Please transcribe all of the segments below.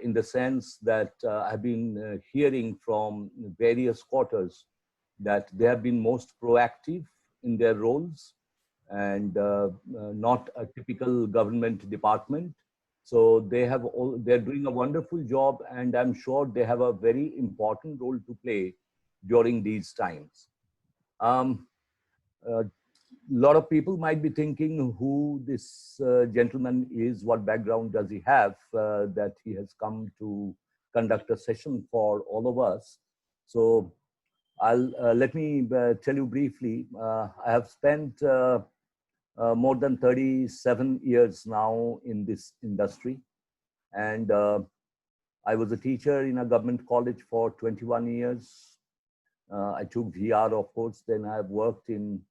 in the sense that I've been hearing from various quarters that they have been most proactive in their roles and not a typical government department. So they're doing a wonderful job, and I'm sure they have a very important role to play during these times. A lot of people might be thinking who this gentleman is, what background does he have, that he has come to conduct a session for all of us. So let me tell you briefly. I have spent more than 37 years now in this industry, and I was a teacher in a government college for 21 years. I took VR, of course. Then I've worked in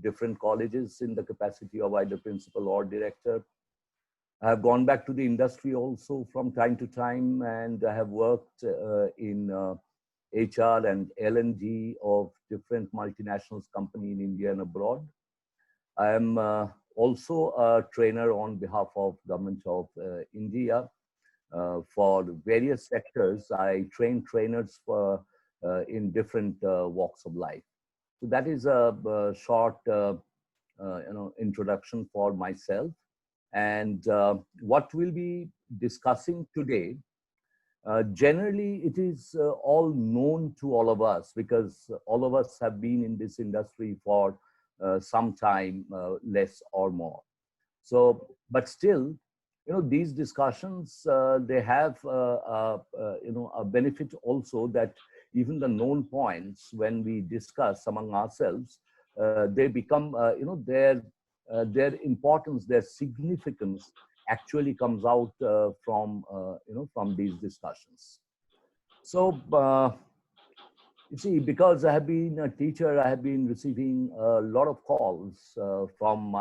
different colleges in the capacity of either principal or director. I have gone back to the industry also from time to time, and I have worked in HR and L&D of different multinationals company in India and abroad. I am also a trainer on behalf of Government of India for various sectors. I train trainers for in different walks of life. So that is a short introduction for myself. And what we'll be discussing today, generally it is all known to all of us, because all of us have been in this industry for some time, less or more. So, but still, these discussions, they have a benefit also, that even the known points, when we discuss among ourselves, they become, their importance, their significance actually comes out from these discussions. So, you see, because I have been a teacher, I have been receiving a lot of calls from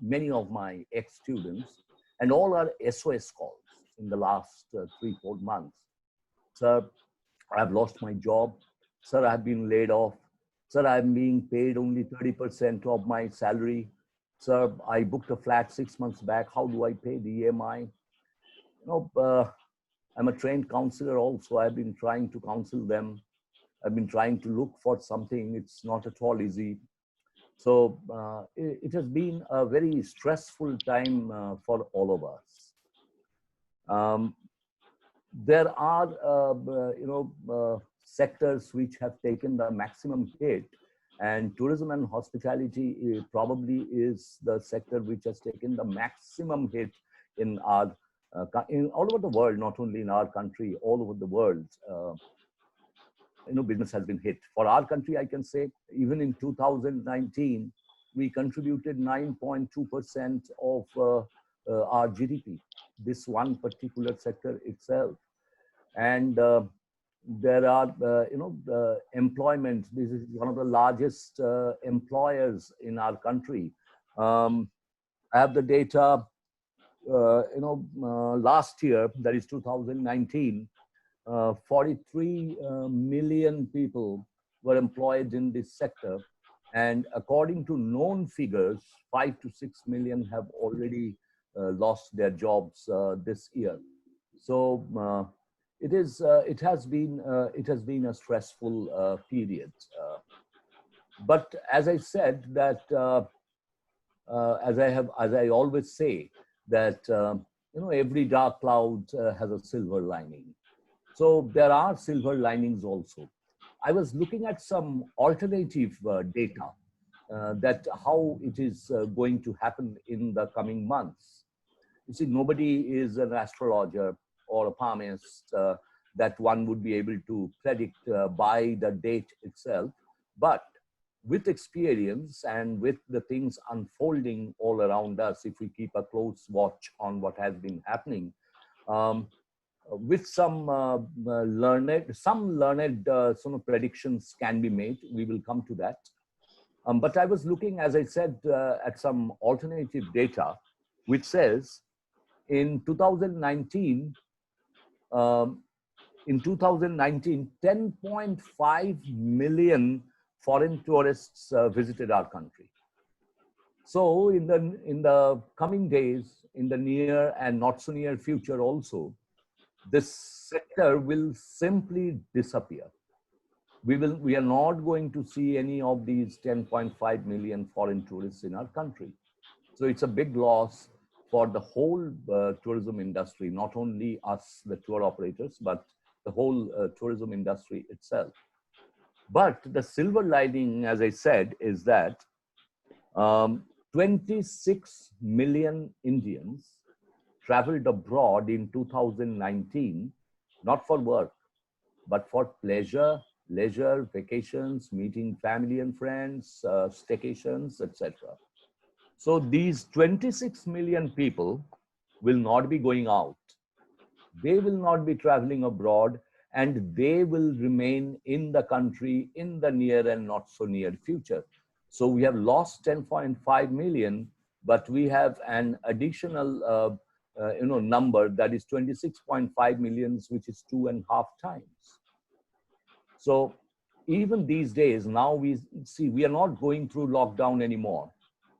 many of my ex-students, and all are SOS calls in the last 3-4 months. Sir, I've lost my job. Sir, I've been laid off. Sir, I'm being paid only 30% of my salary. Sir, I booked a flat 6 months back. How do I pay the EMI? I'm a trained counselor also. I've been trying to counsel them. I've been trying to look for something. It's not at all easy. So it has been a very stressful time for all of us. There are, sectors which have taken the maximum hit, and tourism and hospitality probably is the sector which has taken the maximum hit in all over the world, not only in our country, all over the world. Business has been hit. For our country, I can say, even in 2019, we contributed 9.2% of our GDP, this one particular sector itself. And there are, employment. This is one of the largest employers in our country. I have the data, last year, that is 2019, 43 million people were employed in this sector. And according to known figures, 5 to 6 million have already lost their jobs this year. So it has been a stressful period. But as I said, that as I always say, that every dark cloud has a silver lining. So there are silver linings also. I was looking at some alternative data that how it is going to happen in the coming months. You see, nobody is an astrologer or a palmist that one would be able to predict by the date itself. But with experience and with the things unfolding all around us, if we keep a close watch on what has been happening, with some learned some predictions can be made. We will come to that. But I was looking, as I said, at some alternative data, which says in 2019, 10.5 million foreign tourists visited our country. So in the coming days, in the near and not so near future also, this sector will simply disappear. We are not going to see any of these 10.5 million foreign tourists in our country. So it's a big loss for the whole tourism industry, not only us, the tour operators, but the whole tourism industry itself. But the silver lining, as I said, is that um, 26 million Indians traveled abroad in 2019, not for work, but for pleasure, leisure, vacations, meeting family and friends, staycations, etc. So these 26 million people will not be going out. They will not be traveling abroad, and they will remain in the country in the near and not so near future. So we have lost 10.5 million, but we have an additional number, that is 26.5 millions, which is 2.5 times. So even these days, now we see we are not going through lockdown anymore.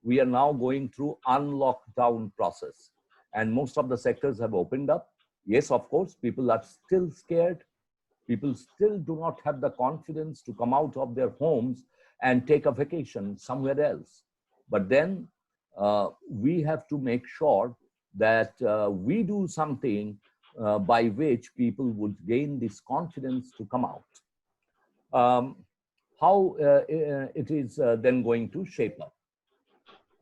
We are now going through unlockdown process, and most of the sectors have opened up. Yes, of course, people are still scared. People still do not have the confidence to come out of their homes and take a vacation somewhere else. But then we have to make sure that we do something by which people would gain this confidence to come out. um, how it is then going to shape up.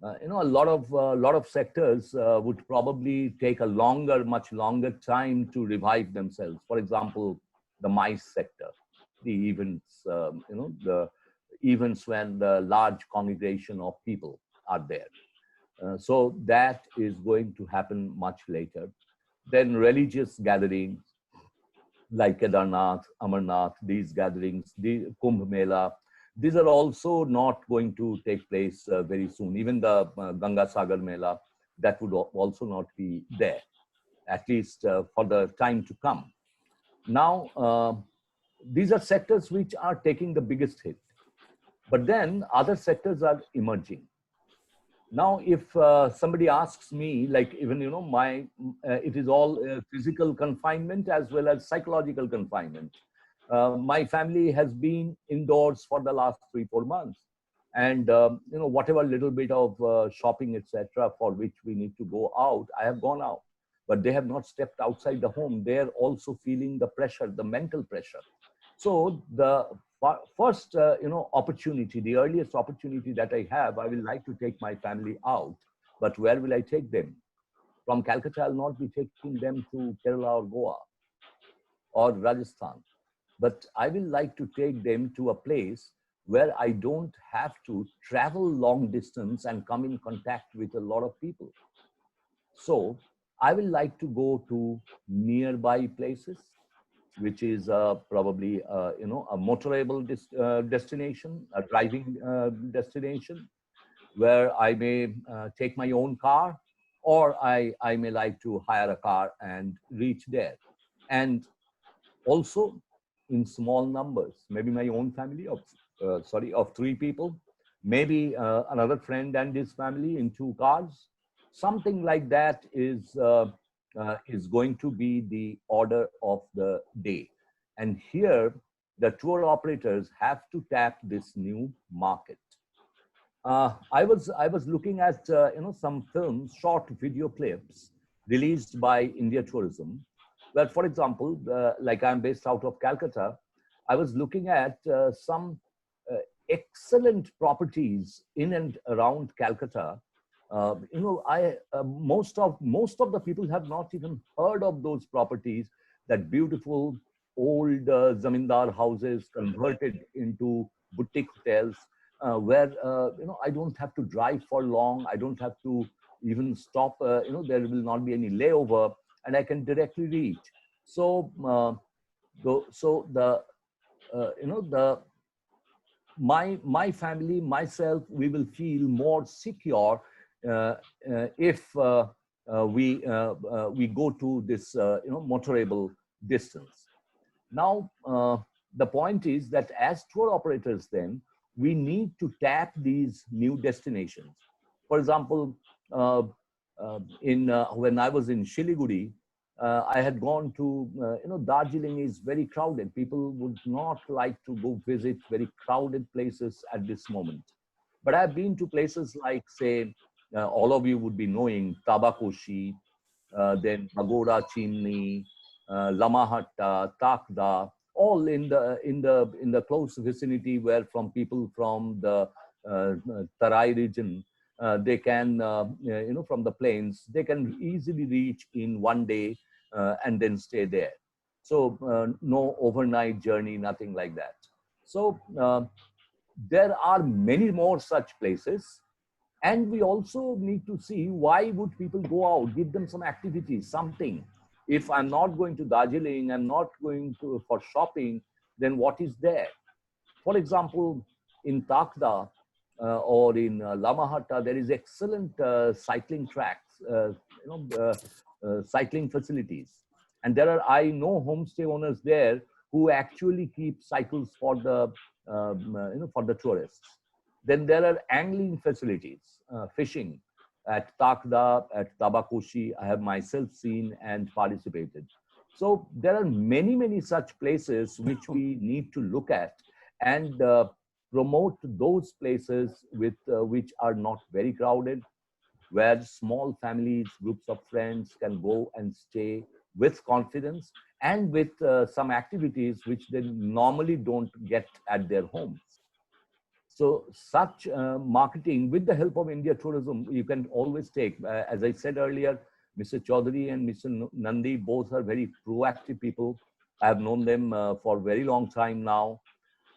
A lot of sectors would probably take a much longer time to revive themselves. For example, the MICE sector, the events, the events when the large congregation of people are there. So that is going to happen much later. Then religious gatherings, like Kedarnath, Amarnath, these gatherings, the Kumbh Mela, these are also not going to take place very soon. Even the Ganga Sagar Mela, that would also not be there, at least for the time to come. Now, these are sectors which are taking the biggest hit. But then other sectors are emerging. Now, if somebody asks me, like, even it is all physical confinement as well as psychological confinement. My family has been indoors for the last 3-4 months, and whatever little bit of shopping, etc., for which we need to go out, I have gone out, but they have not stepped outside the home. They are also feeling the pressure, the mental pressure. So the first, opportunity, the earliest opportunity that I have, I will like to take my family out. But where will I take them? From Calcutta, I'll not be taking them to Kerala or Goa or Rajasthan. But I will like to take them to a place where I don't have to travel long distance and come in contact with a lot of people. So I will like to go to nearby places, which is probably a motorable destination, a driving destination, where I may take my own car, or I may like to hire a car and reach there. And also in small numbers, maybe my own family of 3 people, maybe another friend and his family in 2 cars. Something like that is going to be the order of the day. And here, the tour operators have to tap this new market. I was looking at some films, short video clips released by India Tourism. Where, for example, like I'm based out of Calcutta, I was looking at some uh, excellent properties in and around Calcutta. Most of the people have not even heard of those properties. That beautiful old zamindar houses converted into boutique hotels, where I don't have to drive for long. I don't have to even stop. There will not be any layover, and I can directly reach. So, the the my family, myself, we will feel more secure if we go to this motorable distance. Now, the point is that as tour operators, then we need to tap these new destinations. For example, uh, in when I was in Shiliguri, I had gone to, Darjeeling is very crowded. People would not like to go visit very crowded places at this moment. But I've been to places like, say, all of you would be knowing Tabakoshi, then Pagoda Chimney, Lamahatta, Takda, all in the close vicinity where from people from the Tarai region, they can, from the plains, they can easily reach in one day and then stay there. So no overnight journey, nothing like that. So there are many more such places, and we also need to see why would people go out, give them some activity, something. If I'm not going to Darjeeling, I'm not going to for shopping, then what is there? For example, in Takda or in Lamahatta, there is excellent cycling tracks, cycling facilities. And there are, I know homestay owners there who actually keep cycles for the tourists. Then there are angling facilities, fishing at Takda, at Tabakoshi. I have myself seen and participated. So there are many, many such places which we need to look at and promote those places with which are not very crowded, where small families, groups of friends can go and stay with confidence and with some activities which they normally don't get at their homes. So such marketing with the help of India Tourism, you can always take, as I said earlier, Mr. Chaudhary and Mr. Nandi both are very proactive people. I have known them for a very long time now.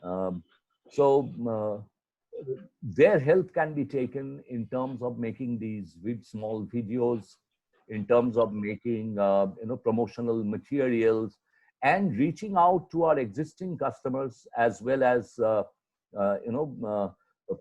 Um, so their help can be taken in terms of making these small videos, in terms of making promotional materials, and reaching out to our existing customers as well as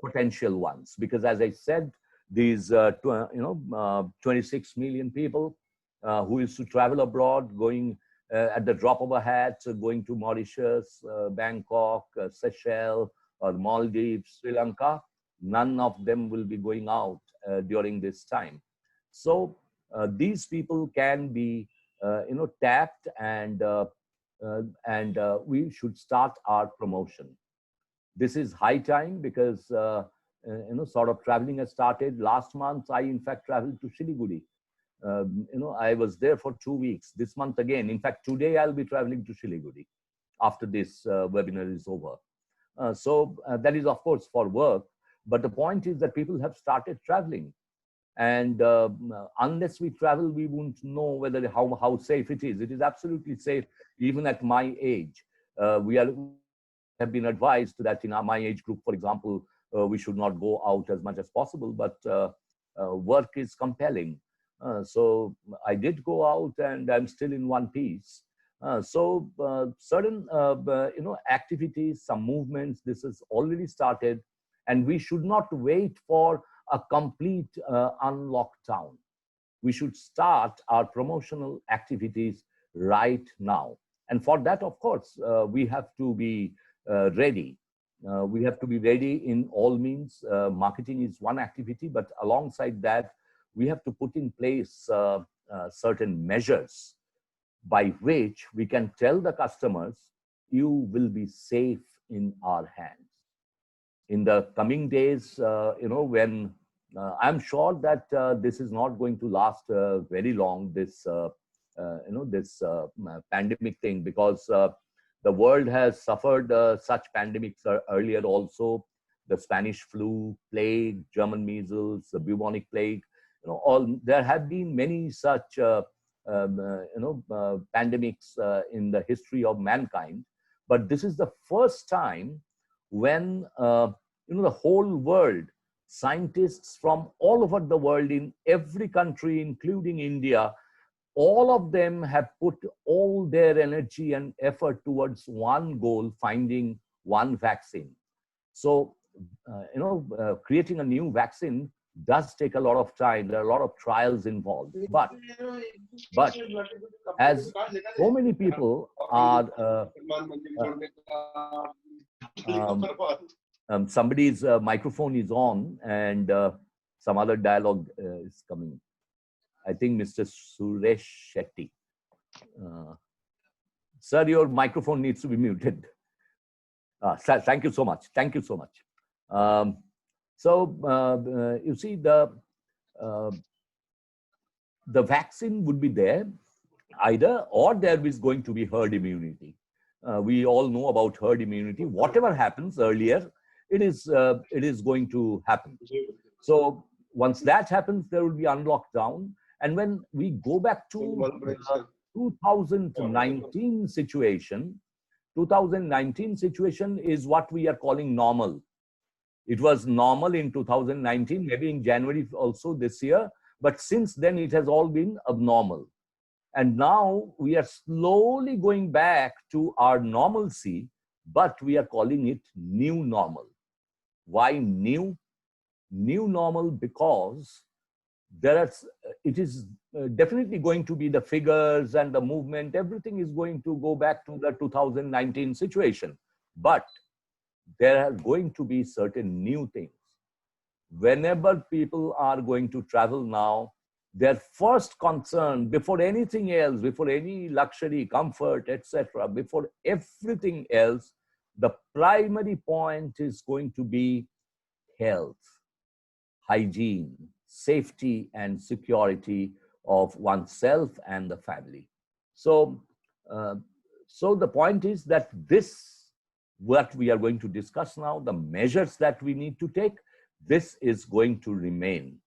potential ones. Because as I said, these 26 million people who used to travel abroad, going at the drop of a hat, going to Mauritius, Bangkok, Seychelles, or Maldives, Sri Lanka, none of them will be going out during this time. So these people can be, tapped, and we should start our promotion. This is high time because sort of traveling has started. Last month, I in fact traveled to Siliguri. I was there for 2 weeks. This month again, in fact, today I'll be traveling to Siliguri after this webinar is over. So that is, of course, for work. But the point is that people have started traveling. And unless we travel, we won't know whether how safe it is. It is absolutely safe, even at my age. We have been advised that in my age group, for example, we should not go out as much as possible, but work is compelling. So I did go out, and I'm still in one piece. So certain activities, some movements, this has already started, and we should not wait for a complete unlocked town. We should start our promotional activities right now. And for that, of course, we have to be ready. We have to be ready in all means. Marketing is one activity, but alongside that, we have to put in place certain measures by which we can tell the customers, you will be safe in our hands. In the coming days, when I'm sure that this is not going to last very long, this pandemic thing, because the world has suffered such pandemics earlier also. The Spanish flu, plague, German measles, the bubonic plague, there have been many such pandemics in the history of mankind. But this is the first time when the whole world, scientists from all over the world, in every country, including India, all of them have put all their energy and effort towards one goal, finding one vaccine. So, creating a new vaccine does take a lot of time. There are a lot of trials involved. But as so many people are, somebody's microphone is on, and some other dialogue is coming. I think Mr. Suresh Shetty. Uh, Sir, your microphone needs to be muted. Sir, thank you so much. Thank you so much. Um, you see, uh, the vaccine would be there either, or there is going to be herd immunity. We all know about herd immunity. Whatever happens earlier, it is going to happen. So once that happens, there will be unlocked down. And when we go back to 2019 situation, 2019 situation is what we are calling normal. It was normal in 2019, maybe in January also this year, but since then it has all been abnormal. And now we are slowly going back to our normalcy, but we are calling it new normal. Why new? New normal because it is definitely going to be the figures and the movement, everything is going to go back to the 2019 situation. But there are going to be certain new things. Whenever people are going to travel now, their first concern, before anything else, before any luxury, comfort, etc., before everything else, the primary point is going to be health, hygiene, safety, and security of oneself and the family. So, so the point is that what we are going to discuss now, the measures that we need to take, this is going to remain.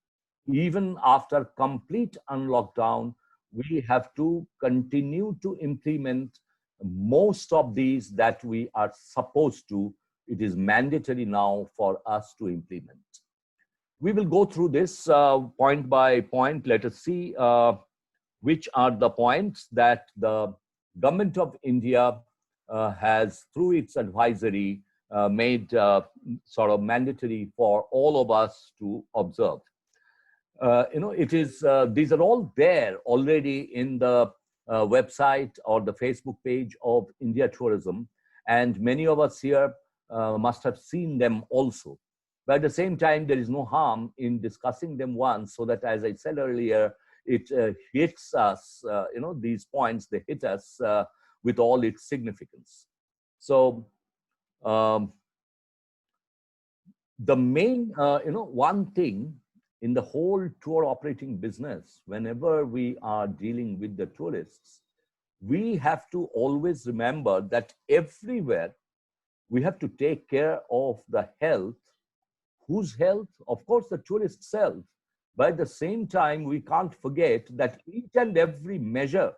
Even after complete unlockdown, we have to continue to implement most of these that we are supposed to. It is mandatory now for us to implement. We will go through this point by point. Let us see which are the points that the Government of India has, through its advisory, made sort of mandatory for all of us to observe. It is, these are all there already in the website or the Facebook page of India Tourism. And many of us here must have seen them also. But at the same time, there is no harm in discussing them once, so that, as I said earlier, it hits us, these points, they hit us with all its significance. So the main, one thing in the whole tour operating business, whenever we are dealing with the tourists, we have to always remember that everywhere we have to take care of the health. Whose health? Of course, the tourist's health. But at the same time, we can't forget that each and every measure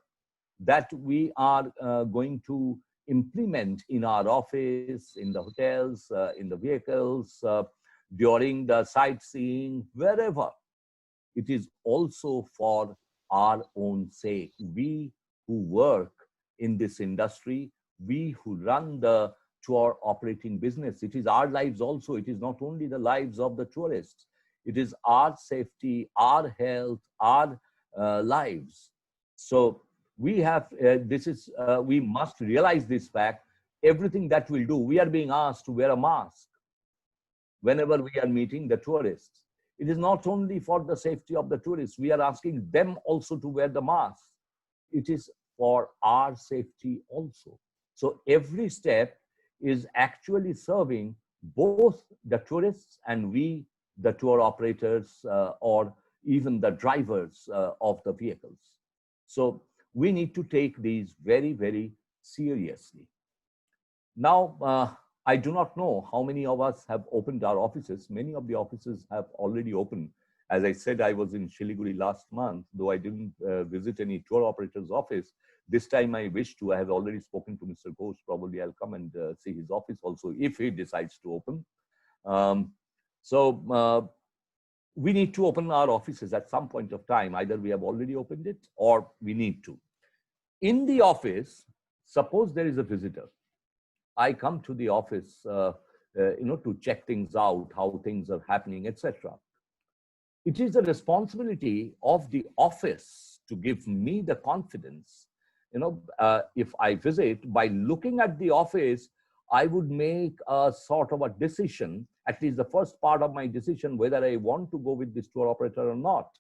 that we are going to implement in our office, in the hotels, in the vehicles, during the sightseeing, wherever, it is also for our own sake. We who work in this industry, we who run the tour operating business, it is our lives also. It is not only the lives of the tourists. It is our safety, our health, our lives. So we have, we must realize this fact. Everything that we'll do, we are being asked to wear a mask whenever we are meeting the tourists. It is not only for the safety of the tourists, we are asking them also to wear the mask. It is for our safety also. So every step is actually serving both the tourists and we, the tour operators, or even the drivers of the vehicles. So we need to take these very, very seriously. Now, I do not know how many of us have opened our offices. Many of the offices have already opened. As I said, I was in Siliguri last month, though I didn't visit any tour operator's office. This time I wish to. I have already spoken to Mr. Ghosh. Probably I'll come and see his office also if he decides to open. We need to open our offices at some point of time. Either we have already opened it or we need to. In the office, suppose there is a visitor. I come to the office, to check things out, how things are happening, etc. It is the responsibility of the office to give me the confidence. If I visit, by looking at the office, I would make a sort of a decision, at least the first part of my decision, whether I want to go with this tour operator or not.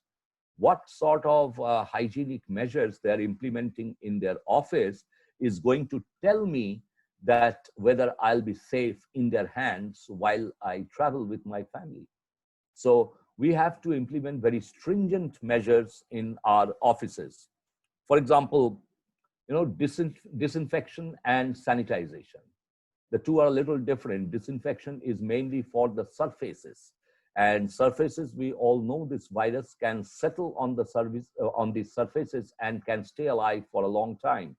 what sort of hygienic measures they're implementing in their office is going to tell me that whether I'll be safe in their hands while I travel with my family. So we have to implement very stringent measures in our offices. For example, disinfection and sanitization. The two are a little different. Disinfection is mainly for the surfaces, and surfaces, we all know this virus can settle on the on these surfaces and can stay alive for a long time.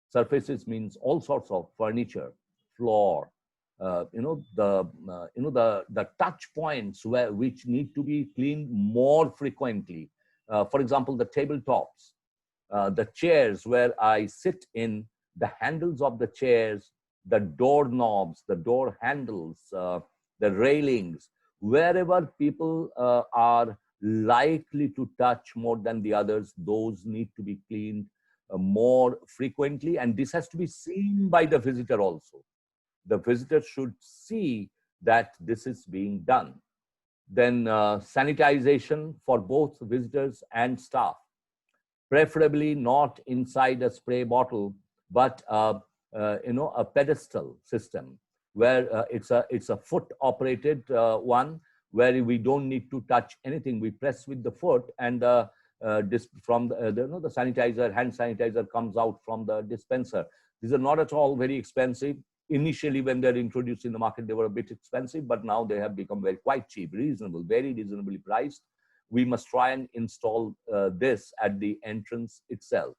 Surfaces means all sorts of furniture, floor, the touch points which need to be cleaned more frequently. For example, the tabletops, the chairs where I sit in, the handles of the chairs, the door knobs, the door handles, the railings, wherever people are likely to touch more than the others, those need to be cleaned more frequently. And this has to be seen by the visitor also. The visitor should see that this is being done. Then sanitization for both visitors and staff, preferably not inside a spray bottle, but a pedestal system where it's a foot operated one, where we don't need to touch anything. We press with the foot, and from the sanitizer, hand sanitizer comes out from the dispenser. These are not at all very expensive. Initially, when they're introduced in the market, they were a bit expensive, but now they have become quite cheap, reasonable, very reasonably priced. We must try and install this at the entrance itself.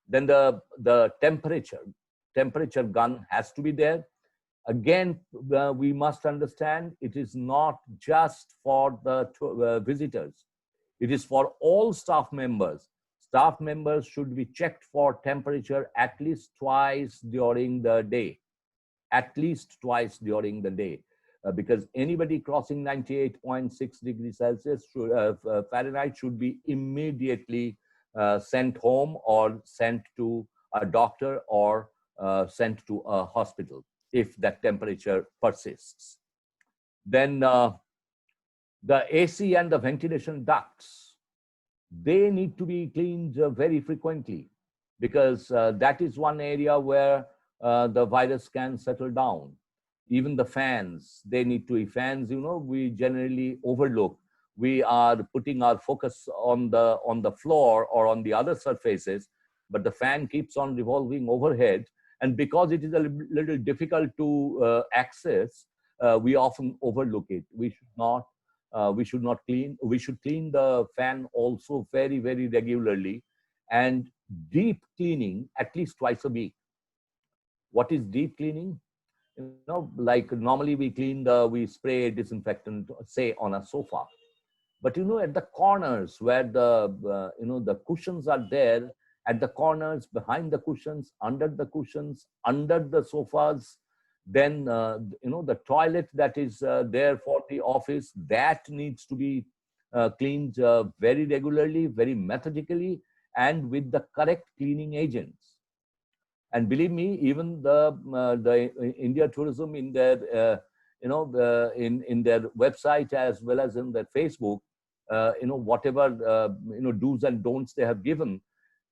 Then the temperature gun has to be there. Again, we must understand it is not just for the visitors. It is for all staff members. Staff members should be checked for temperature at least twice during the day. At least twice during the day. Because anybody crossing 98.6 degrees Celsius Fahrenheit should be immediately sent home or sent to a doctor or sent to a hospital if that temperature persists. Then the AC and the ventilation ducts, they need to be cleaned very frequently, because that is one area where the virus can settle down. Even the fans, they need to be fans, we generally overlook. We are putting our focus on the floor or on the other surfaces, but the fan keeps on revolving overhead. And because it is a little difficult to access, we often overlook it. We should not clean. We should clean the fan also very, very regularly, and deep cleaning at least twice a week. What is deep cleaning? Like normally we spray disinfectant, say, on a sofa. But at the corners where the cushions are there, at the corners, behind the cushions, under the sofas, then the toilet that is there for the office, that needs to be cleaned very regularly, very methodically, and with the correct cleaning agents. And believe me, even the India Tourism in their in their website as well as in their Facebook, whatever do's and don'ts they have given,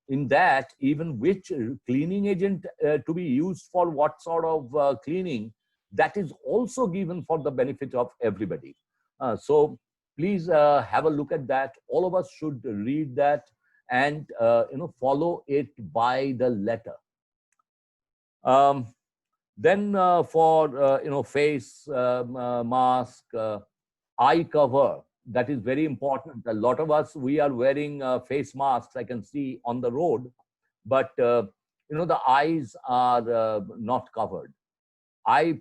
in that even which cleaning agent to be used for what sort of cleaning, that is also given for the benefit of everybody. So please have a look at that. All of us should read that and follow it by the letter. Then for face mask, eye cover, that is very important. A lot of us, we are wearing face masks, I can see on the road, but the eyes are not covered. I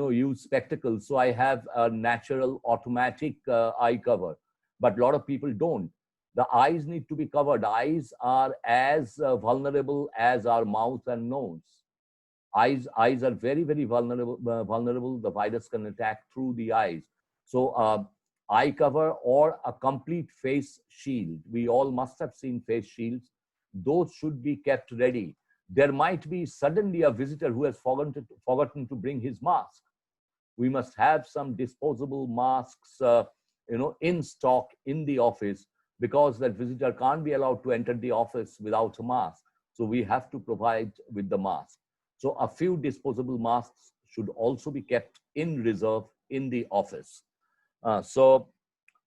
use spectacles, so I have a natural automatic eye cover, but a lot of people don't. The eyes need to be covered. Eyes are as vulnerable as our mouth and nose. Eyes are very, very vulnerable. The virus can attack through the eyes. So eye cover or a complete face shield. We all must have seen face shields. Those should be kept ready. There might be suddenly a visitor who has forgotten to bring his mask. We must have some disposable masks, in stock in the office, because that visitor can't be allowed to enter the office without a mask. So we have to provide with the mask. So a few disposable masks should also be kept in reserve in the office.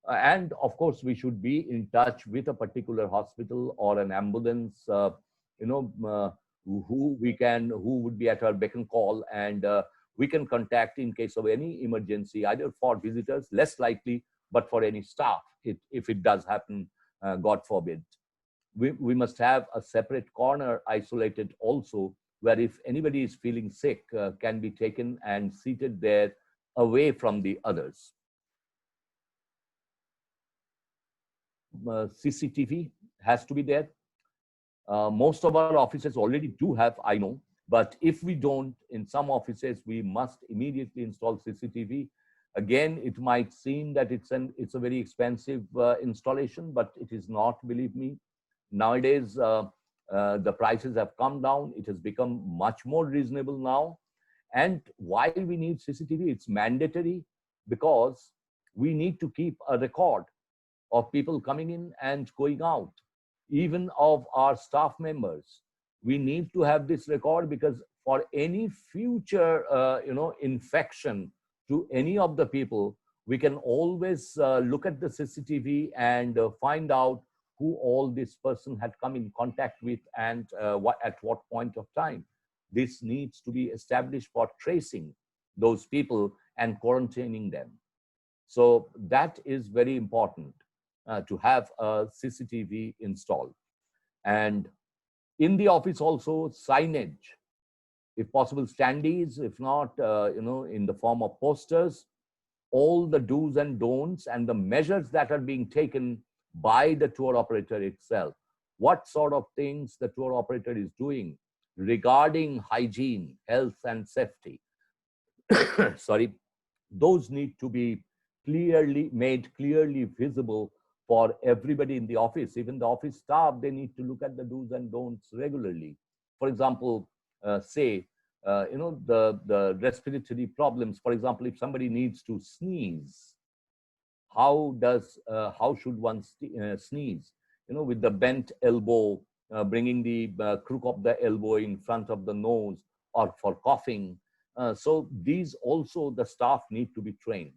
And of course, we should be in touch with a particular hospital or an ambulance, you know, who would be at our beck and call, and we can contact in case of any emergency, either for visitors, less likely, but for any staff, if it does happen, God forbid. We must have a separate corner isolated also, where if anybody is feeling sick, can be taken and seated there away from the others. CCTV has to be there. Most of our offices already do have, I know, but if we don't, in some offices, we must immediately install CCTV. Again, it might seem that it's a very expensive installation, but it is not, believe me. Nowadays, the prices have come down. It has become much more reasonable now. And why we need CCTV? It's mandatory because we need to keep a record of people coming in and going out, even of our staff members. We need to have this record because for any future, infection to any of the people, we can always look at the CCTV and find out who all this person had come in contact with and at what point of time. This needs to be established for tracing those people and quarantining them. So that is very important to have a CCTV installed. And in the office also, signage, if possible standees, if not, in the form of posters, all the do's and don'ts and the measures that are being taken by the tour operator itself. What sort of things the tour operator is doing regarding hygiene, health, and safety. Sorry, those need to be made clearly visible for everybody in the office. Even the office staff, they need to look at the do's and don'ts regularly. For example, the respiratory problems. For example, if somebody needs to sneeze, how should one sneeze? With the bent elbow, bringing the crook of the elbow in front of the nose, or for coughing. So these also the staff need to be trained.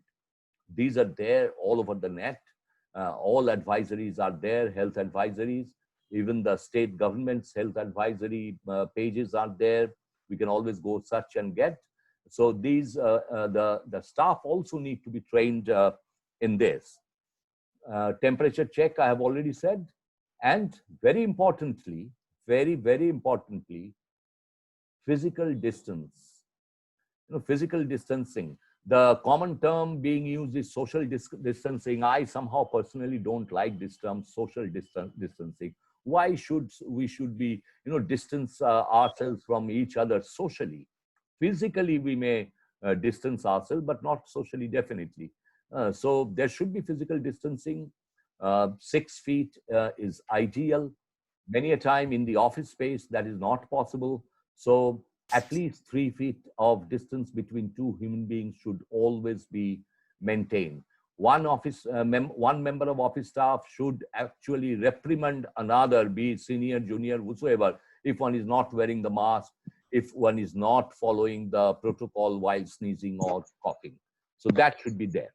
These are there all over the net. All advisories are there, health advisories. Even the state government's health advisory pages are there. We can always go search and get. So these, the staff also need to be trained in this. Temperature check, I have already said. And very importantly, very importantly, physical distance. Physical distancing. The common term being used is social distancing. I somehow personally don't like this term, social distancing. Why should we be, distance ourselves from each other socially? Physically, we may distance ourselves, but not socially, definitely. So there should be physical distancing. 6 feet is ideal. Many a time in the office space, that is not possible. So at least 3 feet of distance between two human beings should always be maintained. One member of office staff should actually reprimand another, be it senior, junior, whosoever, if one is not wearing the mask, if one is not following the protocol while sneezing or coughing. So that should be there.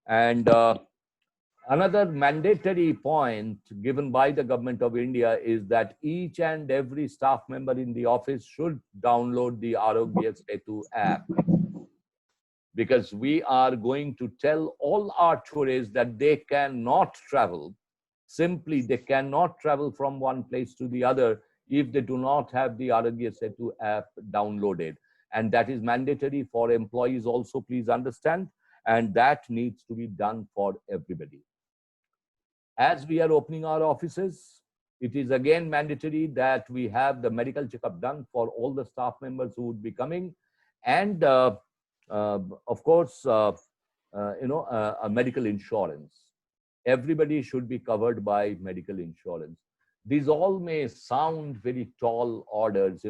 And another mandatory point given by the government of India is that each and every staff member in the office should download the Arogya Setu app, because we are going to tell all our tourists that they cannot travel. Simply, they cannot travel from one place to the other if they do not have the Arogya Setu app downloaded. And that is mandatory for employees also, please understand. And that needs to be done for everybody. As we are opening our offices, it is again mandatory that we have the medical checkup done for all the staff members who would be coming. And of course, a medical insurance. Everybody should be covered by medical insurance. These all may sound very tall orders,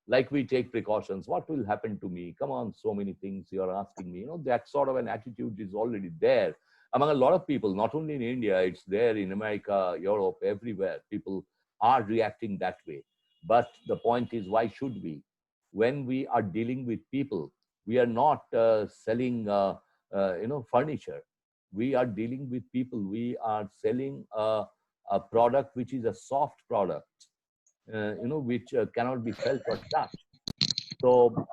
like we take precautions. What will happen to me? Come on, so many things you're asking me. That sort of an attitude is already there. among a lot of people, not only in India, it's there in America, Europe, everywhere. People are reacting that way. But the point is, why should we? When we are dealing with people, we are not selling, furniture. We are dealing with people. We are selling a product which is a soft product, which cannot be felt or touched. So,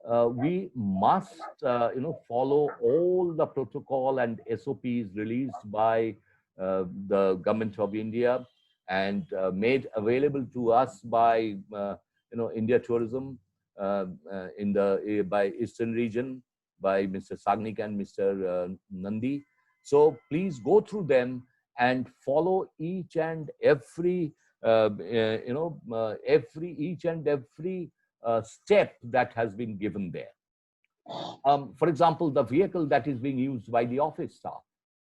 uh, we must, follow all the protocol and SOPs released by the government of India and made available to us by, India Tourism in the by Eastern region by Mr. Sagnik and Mr. Nandi. So please go through them and follow each and every each and every step that has been given there. For example, the vehicle that is being used by the office staff,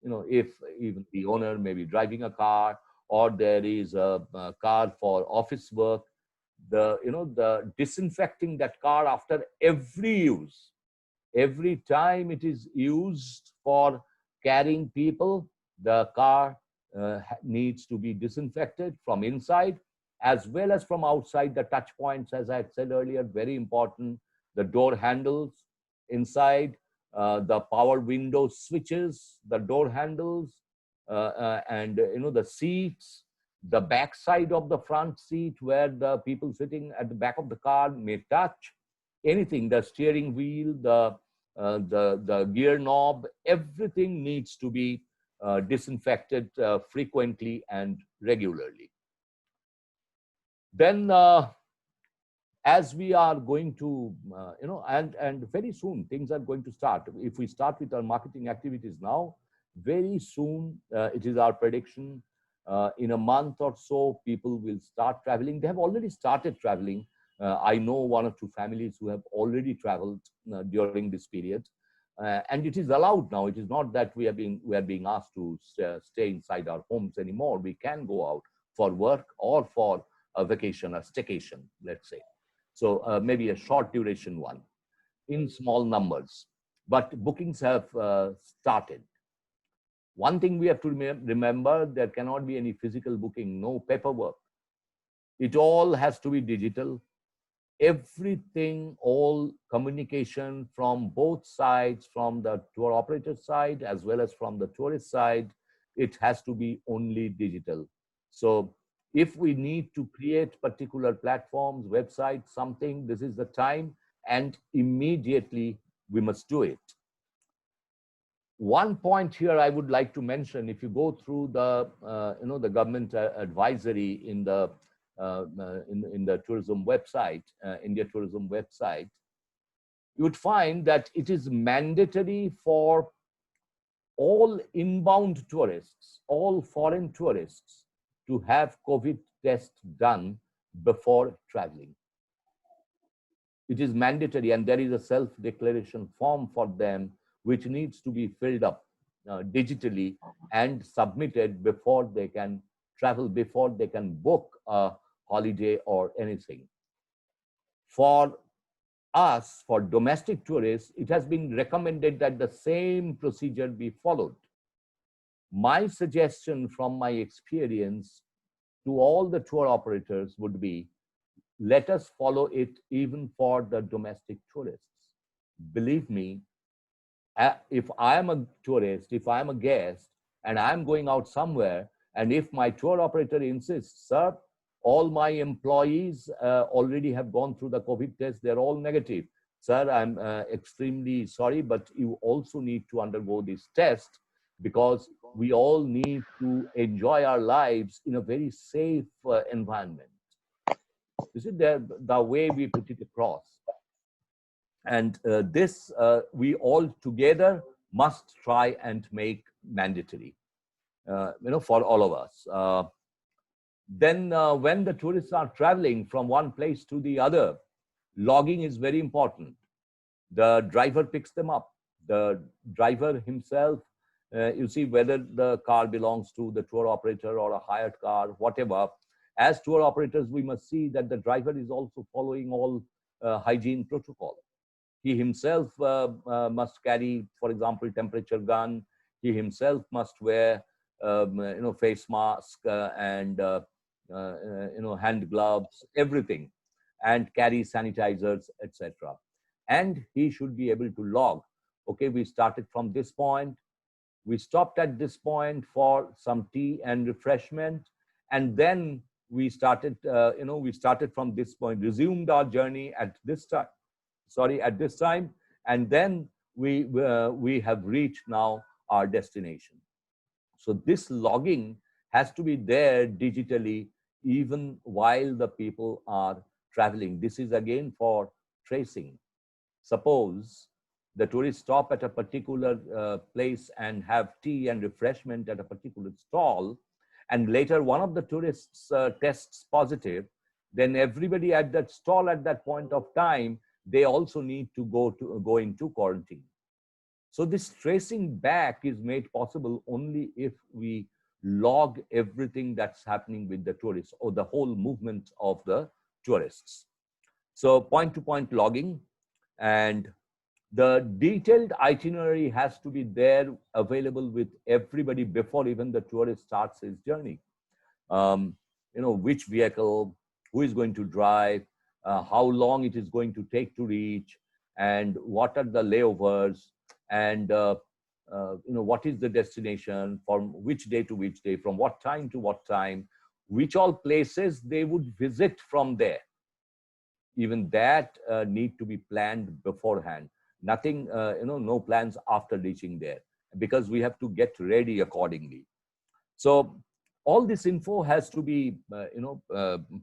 if even the owner may be driving a car or there is a car for office work, the disinfecting that car after every use, every time it is used for carrying people, the car needs to be disinfected from inside as well as from outside. The touch points, as I had said earlier, very important. The door handles inside, the power window switches, the door handles, and the seats, the back side of the front seat where the people sitting at the back of the car may touch anything, the steering wheel, the gear knob, everything needs to be disinfected frequently and regularly. Then, as we are going to, and very soon things are going to start. If we start with our marketing activities now, very soon, it is our prediction, in a month or so, people will start traveling. They have already started traveling. I know one or two families who have already traveled during this period. And it is allowed now. It is not that we are being asked to stay inside our homes anymore. We can go out for work or for a vacation, a staycation, let's say. So maybe a short duration one in small numbers. But bookings have started. One thing we have to remember, there cannot be any physical booking, no paperwork. It all has to be digital. Everything, all communication from both sides, from the tour operator side as well as from the tourist side, it has to be only digital. So if we need to create particular platforms, websites, something, this is the time, and immediately we must do it. One point here I would like to mention: if you go through the the government advisory in the tourism website, India Tourism website, you would find that it is mandatory for all inbound tourists, all foreign tourists, to have COVID test done before traveling. It is mandatory, and there is a self-declaration form for them which needs to be filled up digitally and submitted before they can travel, before they can book a holiday or anything. For us, for domestic tourists, it has been recommended that the same procedure be followed. My suggestion from my experience to all the tour operators would be, let us follow it even for the domestic tourists. Believe me, if I am a tourist, if I am a guest, and I'm going out somewhere, and if my tour operator insists, sir, all my employees already have gone through the COVID test, they're all negative. Sir, I'm extremely sorry, but you also need to undergo this test because we all need to enjoy our lives in a very safe environment. This is the way we put it across. And this we all together must try and make mandatory, for all of us. Then when the tourists are traveling from one place to the other, logging is very important. The driver picks them up. The driver himself, you see whether the car belongs to the tour operator or a hired car, whatever. As tour operators, we must see that the driver is also following all hygiene protocol. He himself must carry, for example, temperature gun. He himself must wear, face mask and hand gloves, everything, and carry sanitizers, etc. And he should be able to log. Okay, we started from this point. We stopped at this point for some tea and refreshment, and then we started. We started from this point, resumed our journey at this time. Sorry, at this time, and then we have reached now our destination. So this logging has to be there digitally, even while the people are traveling. This is again for tracing. Suppose the tourists stop at a particular place and have tea and refreshment at a particular stall, and later one of the tourists tests positive, then everybody at that stall at that point of time, they also need to go into quarantine. So this tracing back is made possible only if we log everything that's happening with the tourists or the whole movement of the tourists. So point-to-point logging, and the detailed itinerary has to be there available with everybody before even the tourist starts his journey. Which vehicle, who is going to drive, how long it is going to take to reach, and what are the layovers, and what is the destination, from which day to which day, from what time to what time, which all places they would visit from there. Even that need to be planned beforehand. Nothing, no plans after reaching there, because we have to get ready accordingly. So all this info has to be,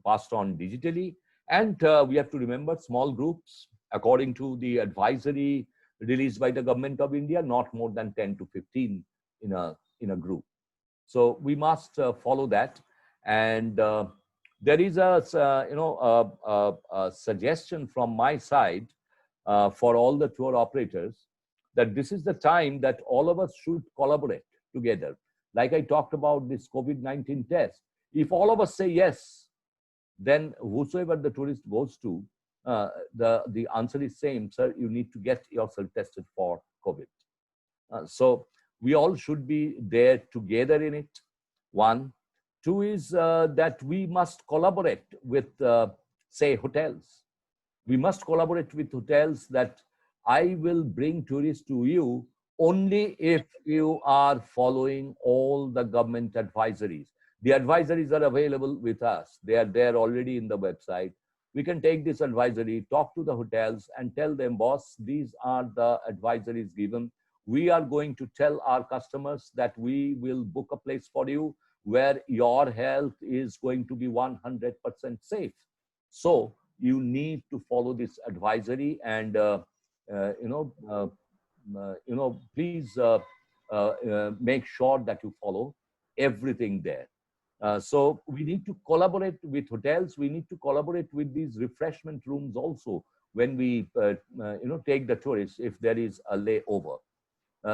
passed on digitally. And we have to remember small groups, according to the advisory released by the Government of India, not more than 10 to 15 in a group. So we must follow that. And there is a suggestion from my side for all the tour operators, that this is the time that all of us should collaborate together. Like I talked about this COVID-19 test. If all of us say yes, then whosoever the tourist goes to, the answer is same, sir, you need to get yourself tested for COVID. So we all should be there together in it. One. Two is that we must collaborate with, say, hotels. We must collaborate with hotels that I will bring tourists to you only if you are following all the government advisories. The advisories are available with us. They are there already in the website. We can take this advisory, talk to the hotels and tell them, boss, these are the advisories given. We are going to tell our customers that we will book a place for you where your health is going to be 100% safe. So you need to follow this advisory, and please make sure that you follow everything there. So we need to collaborate with hotels. We need to collaborate with these refreshment rooms also when we take the tourists if there is a layover.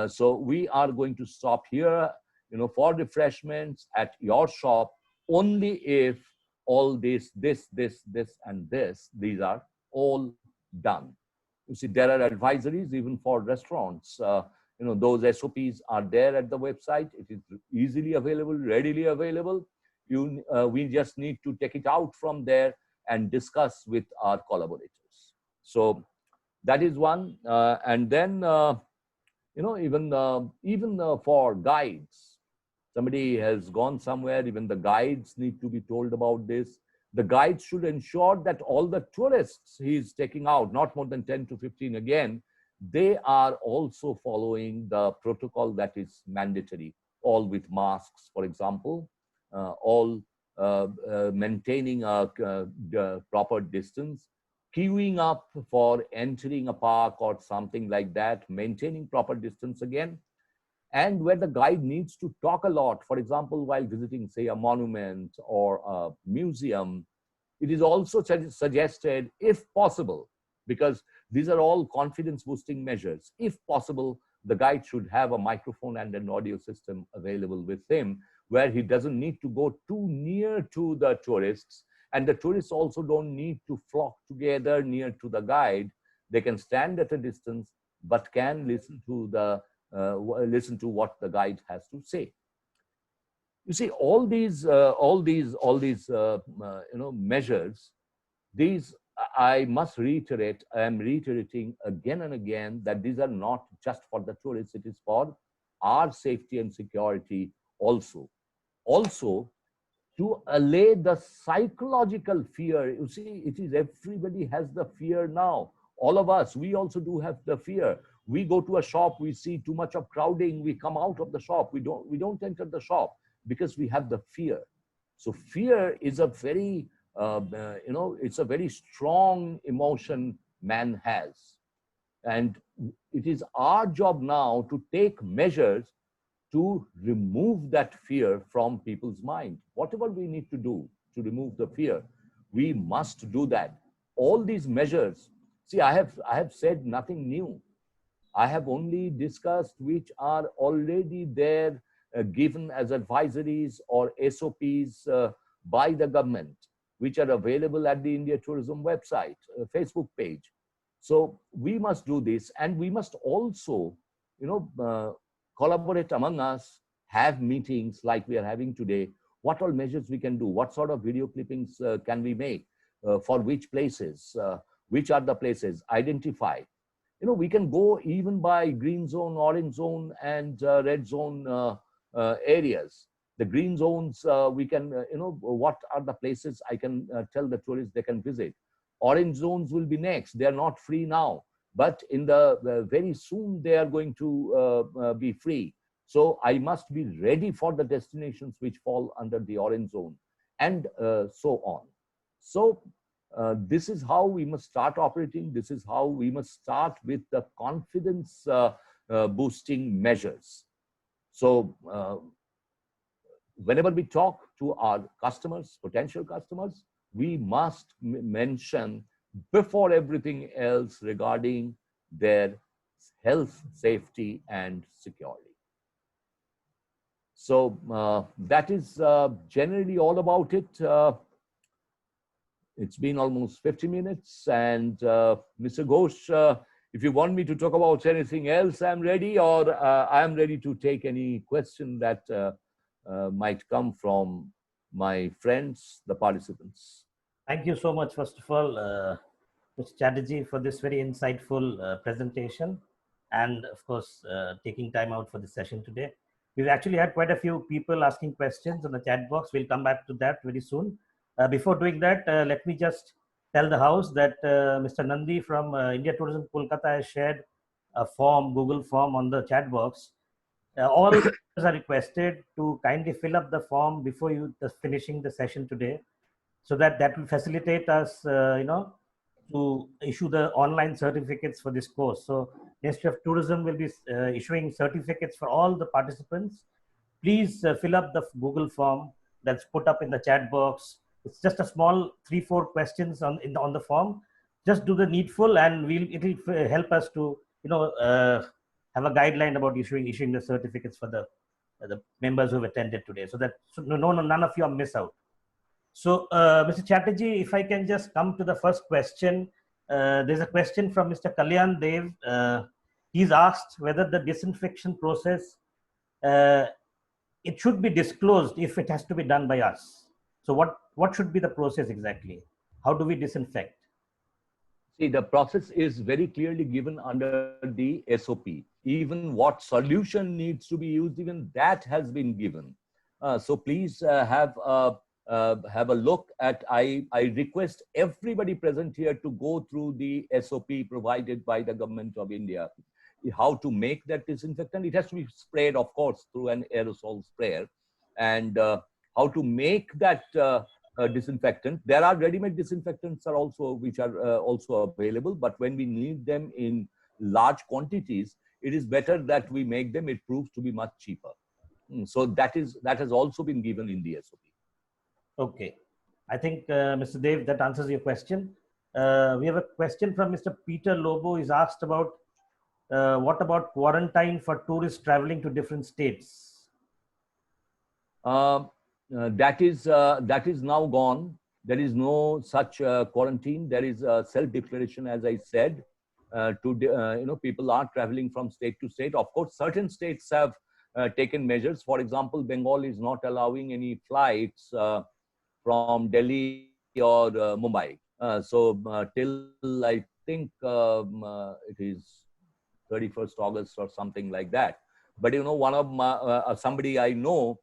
So we are going to stop here, for refreshments at your shop only if all this, and this, these are all done. You see, there are advisories even for restaurants. Those SOPs are there at the website. It is easily available, readily available. We just need to take it out from there and discuss with our collaborators. So that is one. And then, even for guides, somebody has gone somewhere, even the guides need to be told about this. The guides should ensure that all the tourists he's taking out, not more than 10 to 15 again, they are also following the protocol that is mandatory, all with masks, for example, all maintaining a proper distance, queuing up for entering a park or something like that, maintaining proper distance again. And where the guide needs to talk a lot, for example, while visiting, say, a monument or a museum, it is also suggested, if possible, because these are all confidence boosting measures, if possible, the guide should have a microphone and an audio system available with him, where he doesn't need to go too near to the tourists, and the tourists also don't need to flock together near to the guide. They can stand at a distance, but can listen to listen to what the guide has to say. You see, all these measures. These, I must reiterate, I am reiterating again and again that these are not just for the tourists, it is for our safety and security also. Also, to allay the psychological fear. You see, it is everybody has the fear now. All of us, we also do have the fear. We go to a shop, we see too much of crowding, we come out of the shop, we don't enter the shop because we have the fear. So fear is a very it's a very strong emotion man has. And it is our job now to take measures to remove that fear from people's mind. Whatever we need to do to remove the fear, we must do that. All these measures, see, I have said nothing new. I have only discussed which are already there, given as advisories or SOPs by the government, which are available at the India Tourism website, Facebook page. So we must do this, and we must also, collaborate among us, have meetings like we are having today. What all measures we can do? What sort of video clippings can we make? For which places? Which are the places? Identify. We can go even by green zone, orange zone, and red zone areas. The green zones, we can, what are the places I can tell the tourists they can visit. Orange zones will be next. They are not free now, but in the very soon they are going to be free. So I must be ready for the destinations which fall under the orange zone, and so on. So this is how we must start operating. This is how we must start with the confidence boosting measures. So whenever we talk to our customers, potential customers, we must mention before everything else regarding their health, safety, and security. So that is generally all about it. It's been almost 50 minutes, and Mr. Ghosh, if you want me to talk about anything else, I'm ready, or I'm ready to take any question that might come from my friends, the participants. Thank you so much, first of all, Mr. Chatterjee, for this very insightful presentation, and of course, taking time out for this session today. We've actually had quite a few people asking questions on the chat box. We'll come back to that very soon. Before doing that, let me just tell the house that Mr. Nandi from India Tourism Kolkata has shared a form, Google form, on the chat box. All are requested to kindly fill up the form before finishing the session today, so that will facilitate us, to issue the online certificates for this course. So Ministry of Tourism will be issuing certificates for all the participants. Please fill up the Google form that's put up in the chat box. It's just a small 3-4 questions on the form. Just do the needful, and it will help us to have a guideline about issuing the certificates for the members who have attended today, so that none of you are miss out. So, Mr. Chatterjee, if I can just come to the first question. There's a question from Mr. Kalyan Dev. He's asked whether the disinfection process, it should be disclosed if it has to be done by us. So what should be the process exactly? How do we disinfect? See, the process is very clearly given under the SOP. Even what solution needs to be used, even that has been given. So please have a look at, I request everybody present here to go through the SOP provided by the Government of India. How to make that disinfectant. It has to be sprayed, of course, through an aerosol sprayer. And how to make that disinfectant. There are ready-made disinfectants which are also available, but when we need them in large quantities, it is better that we make them. It proves to be much cheaper. So that has also been given in the SOP. Okay, I think Mr. Dev, that answers your question. We have a question from Mr. Peter Lobo. He's asked about what about quarantine for tourists traveling to different states? That is now gone. There is no such quarantine. There is a self-declaration, as I said. people are traveling from state to state. Of course, certain states have taken measures. For example, Bengal is not allowing any flights from Delhi or Mumbai. Till I think it is 31st August or something like that. But one of somebody I know,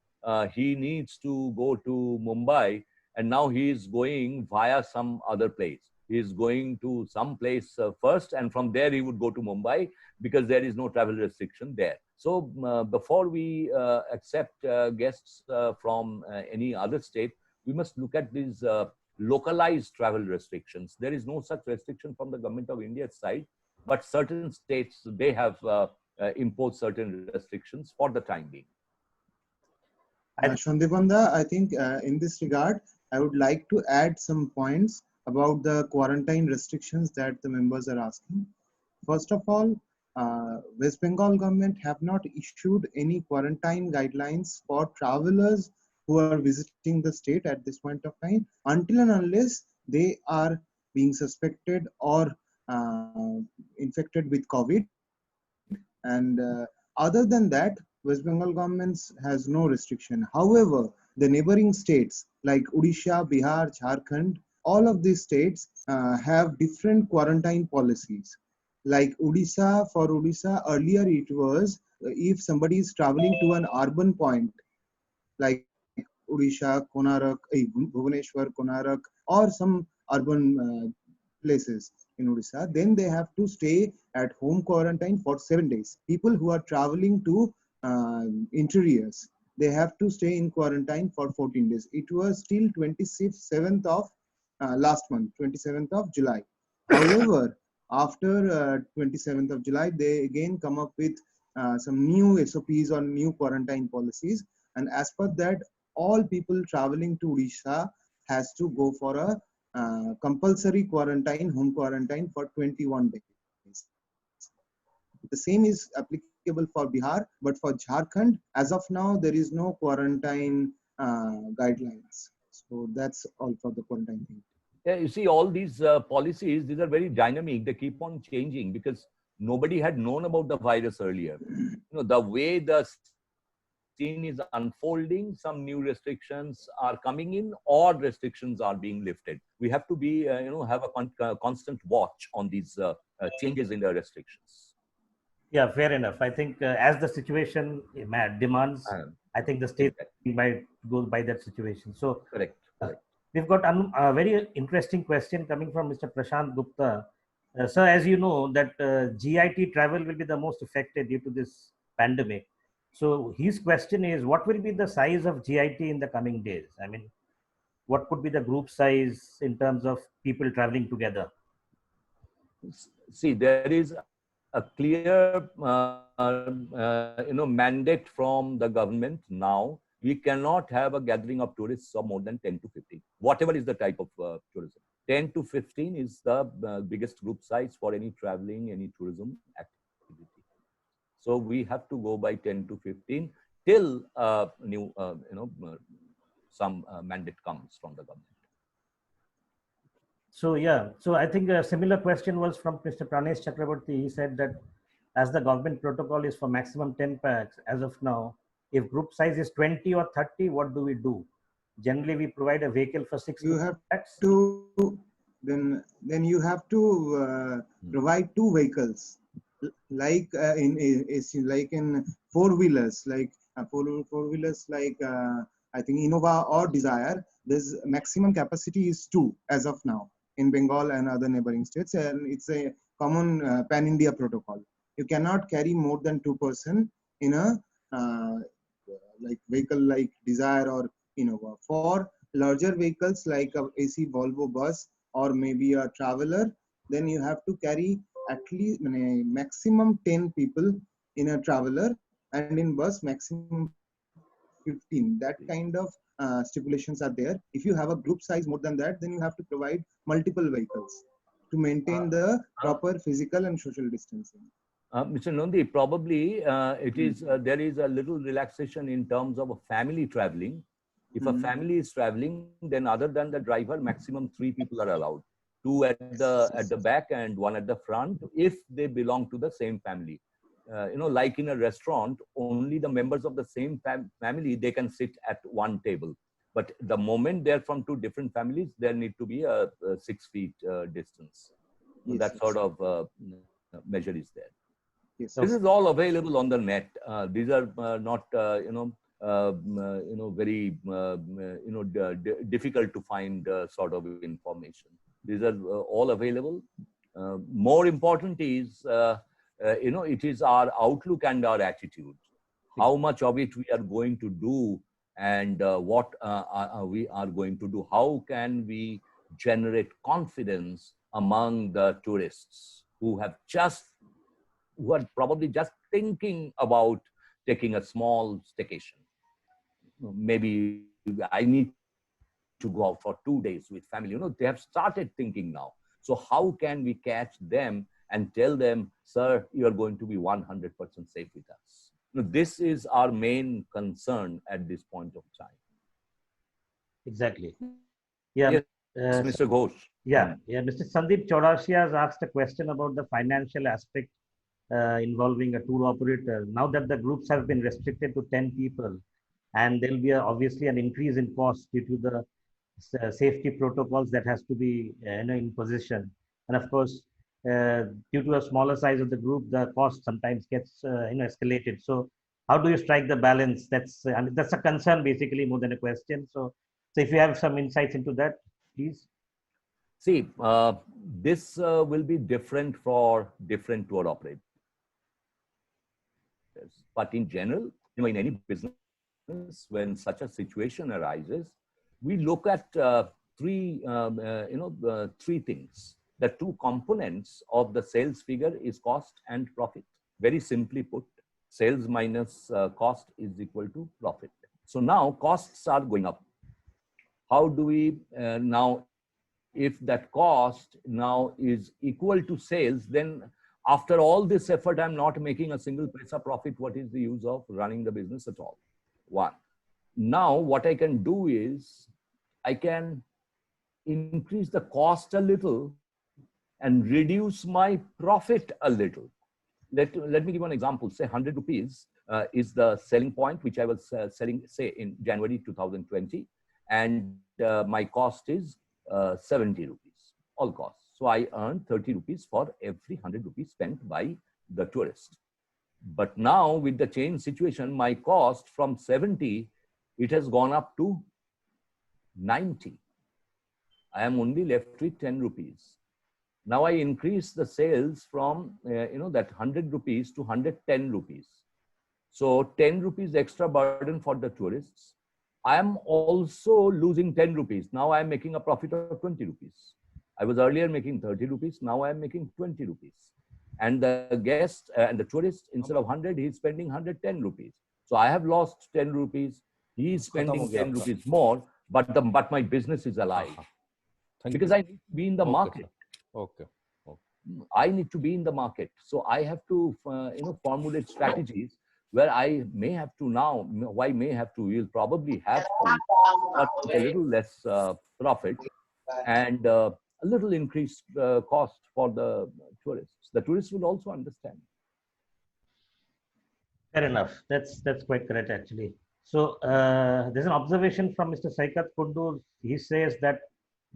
he needs to go to Mumbai, and now he is going via some other place. He is going to some place first, and from there he would go to Mumbai because there is no travel restriction there. So before we accept guests from any other state, we must look at these localized travel restrictions. There is no such restriction from the government of India's side, but certain states, they have imposed certain restrictions for the time being. Shondipanda, I think in this regard, I would like to add some points about the quarantine restrictions that the members are asking. First of all, West Bengal government have not issued any quarantine guidelines for travelers who are visiting the state at this point of time, until and unless they are being suspected or infected with COVID. And other than that, West Bengal government has no restriction. However, the neighboring states like Odisha, Bihar, Jharkhand, all of these states have different quarantine policies. Like Odisha, for Odisha, earlier it was if somebody is traveling to an urban point like Odisha, Konarak, Bhubaneswar, Konarak, or some urban places in Odisha, then they have to stay at home quarantine for 7 days. People who are traveling to interiors, they have to stay in quarantine for 14 days. It was till 27th of last month, 27th of July. However, after 27th of July, they again come up with some new SOPs or new quarantine policies. And as per that, all people traveling to Odisha has to go for a compulsory quarantine, home quarantine for 21 days. The same is applicable for Bihar, but for Jharkhand, as of now, there is no quarantine guidelines. So that's all for the quarantine thing. Yeah, you see, all these policies, these are very dynamic. They keep on changing because nobody had known about the virus earlier. The way the scene is unfolding, some new restrictions are coming in or restrictions are being lifted. We have to be, have a constant watch on these changes in the restrictions. Yeah, fair enough. I think as the situation demands, I think the state might go by that situation. So correct. We've got a very interesting question coming from Mr. Prashant Gupta. Sir, as you know, that GIT travel will be the most affected due to this pandemic. So his question is, what will be the size of GIT in the coming days? I mean, what could be the group size in terms of people traveling together? See, there is a clear, mandate from the government now. We cannot have a gathering of tourists of more than 10 to 15, whatever is the type of tourism. 10 to 15 is the biggest group size for any traveling, any tourism activity. So we have to go by 10 to 15 till some mandate comes from the government. So yeah, so I think a similar question was from Mr. Pranesh Chakraborty. He said that as the government protocol is for maximum 10 packs as of now, if group size is 20 or 30, what do we do? Generally, we provide a vehicle for 6 packs. Then you have to provide 2 vehicles, like in four-wheelers, like four-wheelers like I think Innova or Desire. There's maximum capacity is 2 as of now in Bengal and other neighboring states, and it's a common pan-India protocol. You cannot carry more than 2 person in a like vehicle like Desire or Innova. For larger vehicles like a AC Volvo bus or maybe a Traveler, then you have to carry at least maximum 10 people in a Traveler, and in bus maximum 15. That kind of stipulations are there. If you have a group size more than that, then you have to provide multiple vehicles to maintain the proper physical and social distancing. Mr. Nandi, probably it is there is a little relaxation in terms of a family traveling. If a family is traveling, then other than the driver, maximum 3 people are allowed. two at the back and one at the front, if they belong to the same family. Like in a restaurant, only the members of the same family, they can sit at one table. But the moment they're from two different families, there need to be a 6 feet distance. Yes, That yes. sort of measure is there. Yes. This is all available on the net. These are not, very, difficult to find sort of information. These are all available. More important is, it is our outlook and our attitude. How much of it we are going to do, and what we are going to do. How can we generate confidence among the tourists who are probably just thinking about taking a small staycation? Maybe I need to go out for 2 days with family. They have started thinking now. So how can we catch them and tell them, sir, you are going to be 100% safe with us? This is our main concern at this point of time. Exactly. Yeah. Yes, Mr. Ghosh. Yeah. Mr. Sandeep Chaurasia has asked a question about the financial aspect involving a tour operator. Now that the groups have been restricted to 10 people, and there'll be obviously an increase in cost due to the safety protocols that has to be in position. And of course, due to a smaller size of the group, the cost sometimes gets escalated. So how do you strike the balance? That's a concern basically more than a question. So if you have some insights into that, please. See, this will be different for different tour operators. But in general, in any business, when such a situation arises, we look at three things. The two components of the sales figure is cost and profit. Very simply put, sales minus cost is equal to profit. So now costs are going up. How do we now, if that cost now is equal to sales, then after all this effort, I'm not making a single paisa profit. What is the use of running the business at all? One. Now, what I can do is I can increase the cost a little and reduce my profit a little. Let me give you an example. Say 100 rupees is the selling point, which I was selling, say, in January 2020. And my cost is 70 rupees, all costs. So I earn 30 rupees for every 100 rupees spent by the tourist. But now with the change situation, my cost from 70, it has gone up to 90. I am only left with 10 rupees. Now I increase the sales from, that 100 rupees to 110 rupees. So 10 rupees extra burden for the tourists. I am also losing 10 rupees. Now I am making a profit of 20 rupees. I was earlier making 30 rupees. Now I am making 20 rupees. And the guest and the tourist, instead of 100, he's spending 110 rupees. So I have lost 10 rupees. He's spending 10 rupees more, but my business is alive. Because I need to be in the market. Okay. I need to be in the market. So I have to, formulate strategies where I may have to now, why may have to, we'll probably have to start with a little less profit and a little increased cost for the tourists. The tourists will also understand. Fair enough. That's quite correct, actually. So there's an observation from Mr. Saikat Kundur. He says that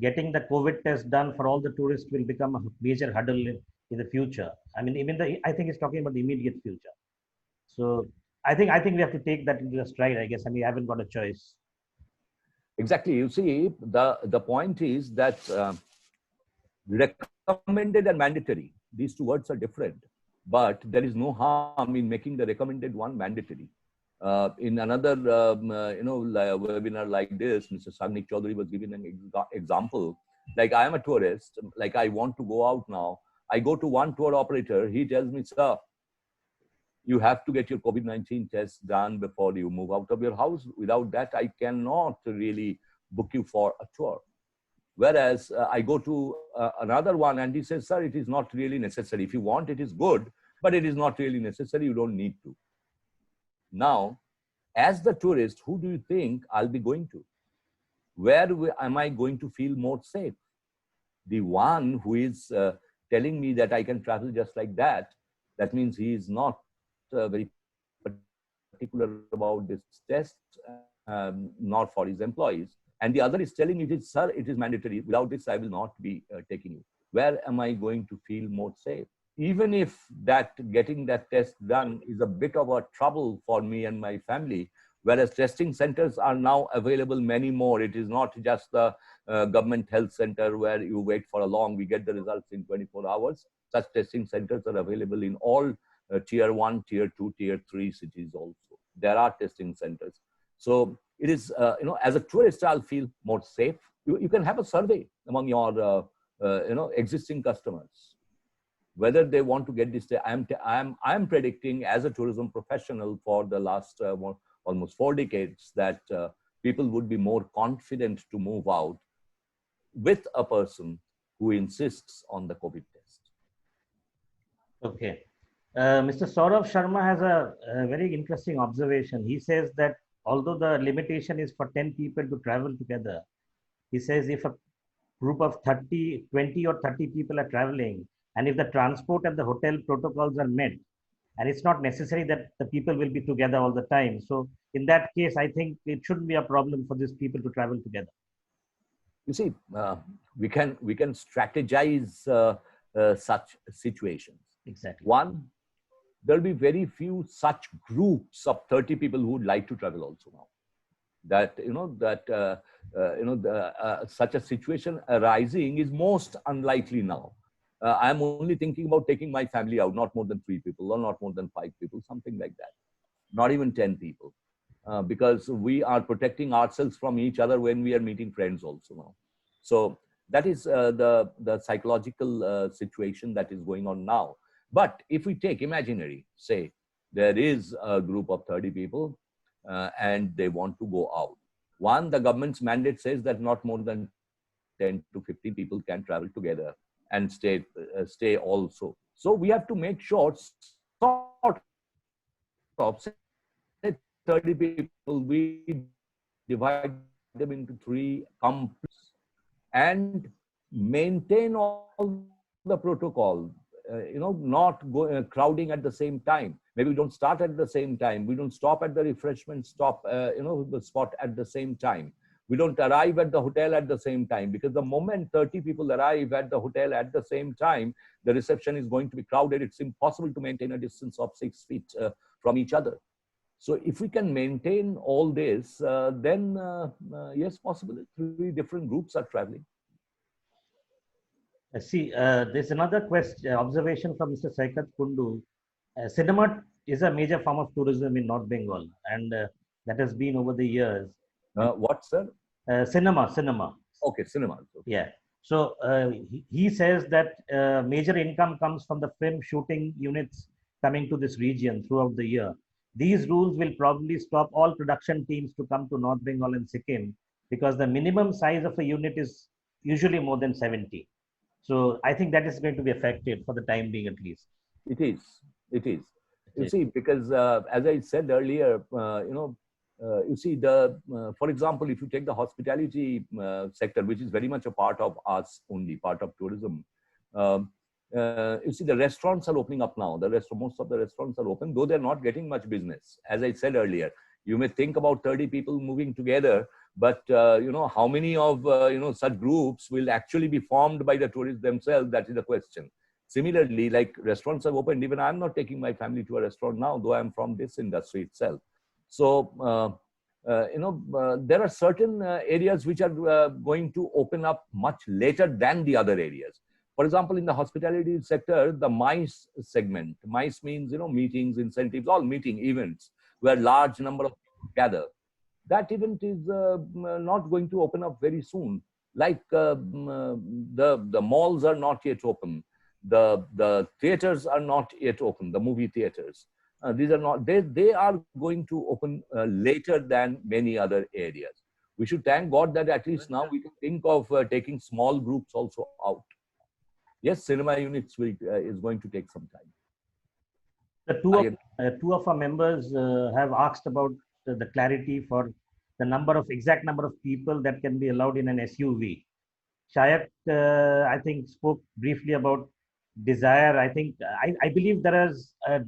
getting the COVID test done for all the tourists will become a major hurdle in the future. I mean, I think he's talking about the immediate future. So I think we have to take that into a stride, I guess. I mean, I haven't got a choice. Exactly. You see, the point is that recommended and mandatory, these two words are different, but there is no harm in making the recommended one mandatory. In another, webinar like this, Mr. Sagnik Chaudhary was giving an example. Like, I am a tourist, like I want to go out now. I go to one tour operator, he tells me, sir, you have to get your COVID-19 test done before you move out of your house. Without that, I cannot really book you for a tour. Whereas I go to another one and he says, sir, it is not really necessary. If you want, it is good, but it is not really necessary. You don't need to. Now, as the tourist, who do you think I'll be going to? Where am I going to feel more safe? The one who is telling me that I can travel just like that, that means he is not very particular about this test, not for his employees. And the other is telling it is, sir, it is mandatory. Without this, I will not be taking you. Where am I going to feel more safe? Even if that getting that test done is a bit of a trouble for me and my family, whereas testing centers are now available many more. It is not just the government health center where you wait for a long, we get the results in 24 hours. Such testing centers are available in all tier 1, tier 2, tier 3 cities also. There are testing centers. So it is, as a tourist, I'll feel more safe. You can have a survey among your, existing customers, whether they want to get this. I'm predicting as a tourism professional for the last almost 4 decades that people would be more confident to move out with a person who insists on the COVID test. Okay. Mr. Saurav Sharma has a very interesting observation. He says that although the limitation is for 10 people to travel together, he says if a group of 20 or 30 people are traveling, and if the transport and the hotel protocols are met, and it's not necessary that the people will be together all the time. So in that case, I think it shouldn't be a problem for these people to travel together. You see, we can strategize such situations. Exactly. One, there'll be very few such groups of 30 people who would like to travel also now. Such a situation arising is most unlikely now. I'm only thinking about taking my family out, not more than 3 people or not more than 5 people, something like that. Not even 10 people. Because we are protecting ourselves from each other when we are meeting friends also now. So that is the psychological situation that is going on now. But if we take imaginary, say, there is a group of 30 people and they want to go out. One, the government's mandate says that not more than 10 to 15 people can travel together and stay also. So we have to make sure, sort of, say 30 people, we divide them into 3 camps and maintain all the protocol, not crowding at the same time. Maybe we don't start at the same time. We don't stop at the refreshment stop, the spot at the same time. We don't arrive at the hotel at the same time, because the moment 30 people arrive at the hotel at the same time, the reception is going to be crowded. It's impossible to maintain a distance of 6 feet from each other. So if we can maintain all this, then yes, possibly 3 different groups are traveling. See, there's another question, observation from Mr. Saikat Kundu. Cinema is a major form of tourism in North Bengal, and that has been over the years. What, sir? Cinema. Okay, cinema. Okay. Yeah. So he says that major income comes from the film shooting units coming to this region throughout the year. These rules will probably stop all production teams to come to North Bengal and Sikkim, because the minimum size of a unit is usually more than 70. So I think that is going to be affected for the time being, at least. It is. You see, because as I said earlier, you see, for example, if you take the hospitality sector, which is very much a part of us only, part of tourism, you see, the restaurants are opening up now. Most of the restaurants are open, though they're not getting much business. As I said earlier, you may think about 30 people moving together, but how many of such groups will actually be formed by the tourists themselves? That is the question. Similarly, like restaurants have opened, even I'm not taking my family to a restaurant now, though I'm from this industry itself. So, there are certain areas which are going to open up much later than the other areas. For example, in the hospitality sector, the MICE segment, MICE means, meetings, incentives, all meeting events where large number of people gather. That event is not going to open up very soon. Like the malls are not yet open. The theaters are not yet open, the movie theaters. These are not, they are going to open later than many other areas. We should thank God that at least now we can think of taking small groups also out. Yes, cinema units is going to take some time. The two of our members have asked about the clarity for the exact number of people that can be allowed in an SUV. Shayat, I think, spoke briefly about desire. I believe there is a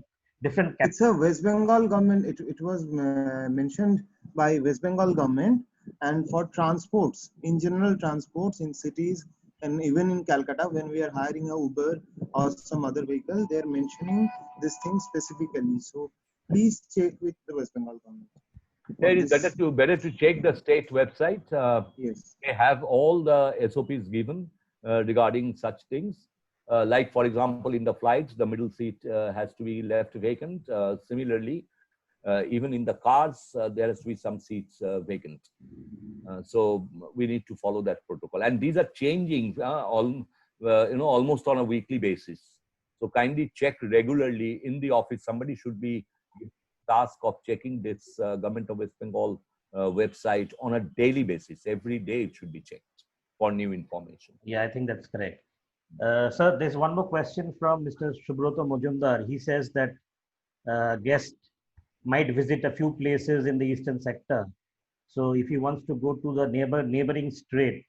different. It's a West Bengal government. It was mentioned by West Bengal government, and for transports in general, transports in cities and even in Calcutta, when we are hiring a Uber or some other vehicle, they are mentioning this thing specifically. So please check with the West Bengal government for It is this. better to check the state website. Yes. They have all the SOPs given regarding such things. Like, for example, in the flights, the middle seat has to be left vacant. Similarly, even in the cars, there has to be some seats vacant. So we need to follow that protocol. And these are changing almost on a weekly basis. So kindly check regularly in the office. Somebody should be task of checking this Government of West Bengal website on a daily basis. Every day it should be checked for new information. Yeah, I think that's correct. Sir, there's one more question from Mr. Subroto Mojumdar. He says that guest might visit a few places in the eastern sector. So if he wants to go to the neighboring state,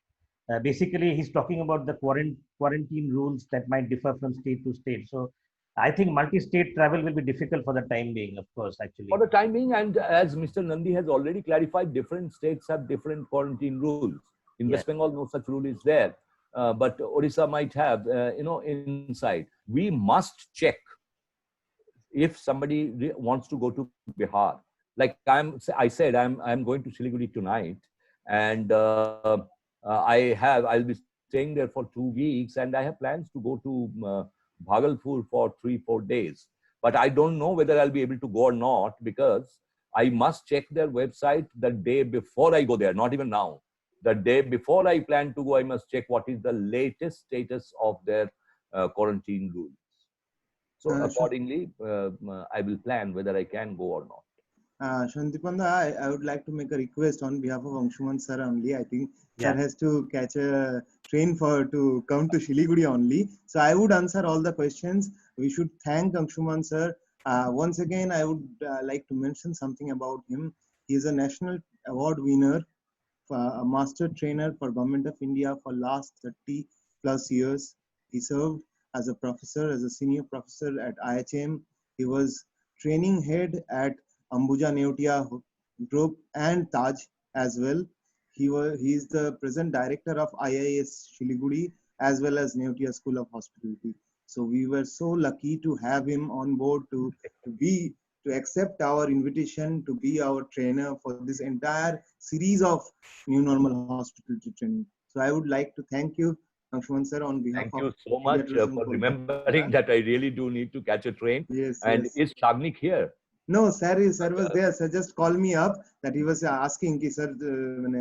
basically he's talking about the quarantine rules that might differ from state to state. So I think multi-state travel will be difficult for the time being, of course, actually. For the time being, and as Mr. Nandi has already clarified, different states have different quarantine rules. In West Bengal, no such rule is there. But Odisha might have, inside. We must check if somebody wants to go to Bihar. Like I said, I'm going to Siliguri tonight, and I'll be staying there for 2 weeks, and I have plans to go to Bhagalpur for 3-4 days. But I don't know whether I'll be able to go or not, because I must check their website the day before I go there, not even now. The day before I plan to go, I must check what is the latest status of their quarantine rules. So accordingly, I will plan whether I can go or not. Shantipanda, I would like to make a request on behalf of Anshuman sir only. I think sir has to catch a train to come to Siliguri only. So I would answer all the questions. We should thank Anshuman sir. Once again, I would like to mention something about him. He is a national award winner, a master trainer for Government of India for last 30 plus years. He served as a professor, as a senior professor at IHM. He was training head at Ambuja Neotia Group and Taj as well. He is the present director of IIS Siliguri as well as Neotia School of Hospitality. So we were so lucky to have him on board to accept our invitation to be our trainer for this entire series of new normal hospitality training. So I would like to thank you, Anshuman sir, on behalf of. Thank you so much for remembering that I really do need to catch a train. Yes. And is Shagnik here? No, sir was there. Sir just called me up that he was asking, sir,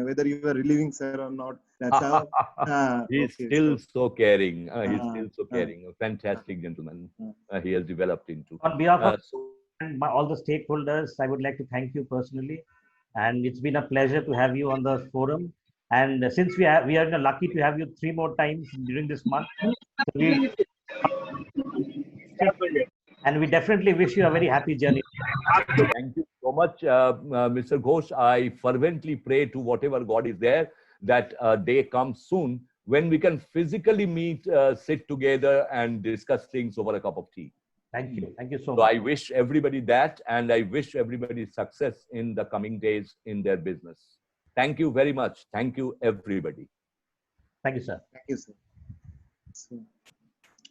whether you were relieving, sir, or not. That's how. He's still so caring. He's still so caring. A fantastic gentleman he has developed into. On behalf of all the stakeholders, I would like to thank you personally. And it's been a pleasure to have you on the forum. And since we are lucky to have you 3 more times during this month, and we definitely wish you a very happy journey. Thank you so much, Mr. Ghosh. I fervently pray to whatever God is there that day comes soon when we can physically meet, sit together and discuss things over a cup of tea. Thank you. Thank you so much. So I wish everybody that, and I wish everybody success in the coming days in their business. Thank you very much. Thank you, everybody. Thank you, sir. Thank you, sir.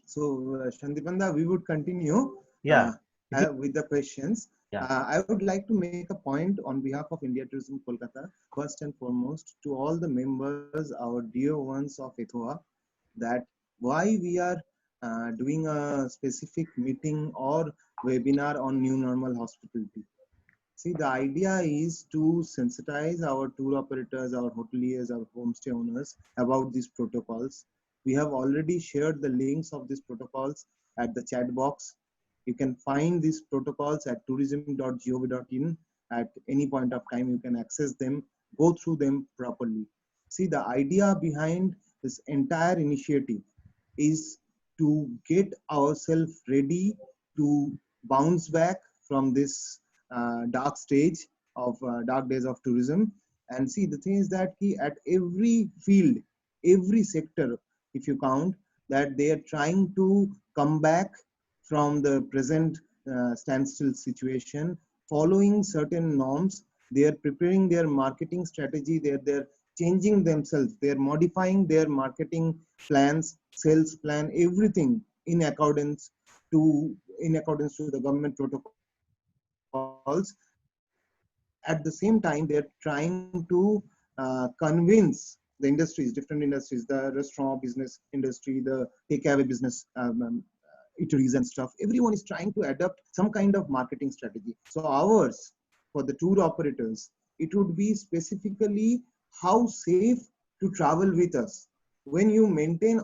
So Shantipanda, we would continue with the questions. I would like to make a point on behalf of India Tourism Kolkata, first and foremost, to all the members, our dear ones of ETHOA, that why we are doing a specific meeting or webinar on new normal hospitality. See, the idea is to sensitize our tour operators, our hoteliers, our homestay owners about these protocols. We have already shared the links of these protocols at the chat box. You can find these protocols at tourism.gov.in. At any point of time, you can access them, go through them properly. See, the idea behind this entire initiative is to get ourselves ready to bounce back from this dark stage of dark days of tourism. And see, the thing is that at every field, every sector, if you count, that they are trying to come back from the present standstill situation, following certain norms. They are preparing their marketing strategy. They're changing themselves. They're modifying their marketing plans, sales plan, everything in accordance to the government protocols. At the same time, they're trying to convince the industries, different industries, the restaurant business industry, the takeaway business, eateries and stuff. Everyone is trying to adopt some kind of marketing strategy. So ours, for the tour operators, it would be specifically how safe to travel with us. When you maintain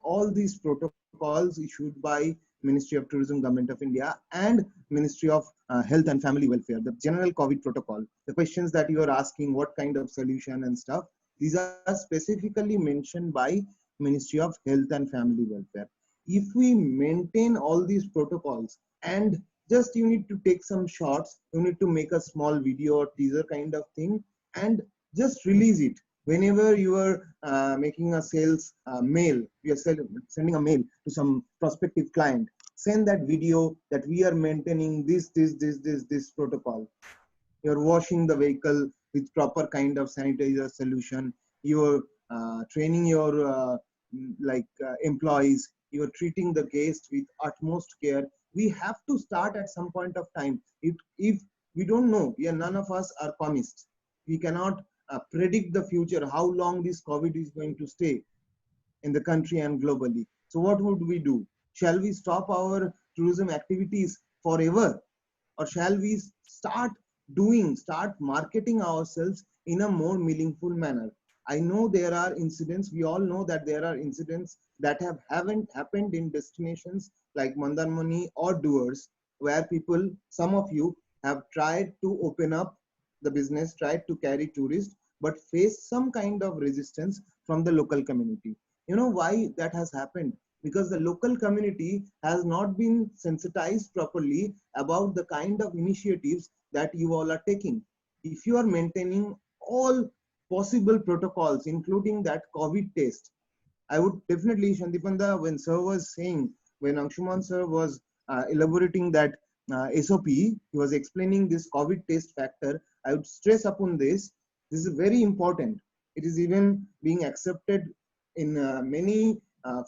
all these protocols issued by Ministry of Tourism, Government of India, and Ministry of Health and Family Welfare, the general COVID protocol, the questions that you are asking, what kind of solution and stuff, these are specifically mentioned by Ministry of Health and Family Welfare. If we maintain all these protocols, and just you need to take some shots, you need to make a small video or teaser kind of thing, and just release it. Whenever you are making a sales mail, you are sending a mail to some prospective client, send that video that we are maintaining this protocol. You're washing the vehicle with proper kind of sanitizer solution. You're training your employees. You're treating the guests with utmost care. We have to start at some point of time. If we don't know, none of us are promised. We cannot predict the future, how long this COVID is going to stay in the country and globally. So what would we do? Shall we stop our tourism activities forever? Or shall we start marketing ourselves in a more meaningful manner? I know there are incidents, we all know that there are incidents that haven't happened in destinations like Mandarmani or Duars, where people, some of you, have tried to open up the business, tried to carry tourists, but faced some kind of resistance from the local community. You know why that has happened? Because the local community has not been sensitized properly about the kind of initiatives that you all are taking. If you are maintaining all possible protocols, including that COVID test, I would definitely, Shantipanda, when sir was saying, when Anshuman sir was elaborating that SOP, he was explaining this COVID test factor. I would stress upon this. This is very important. It is even being accepted in many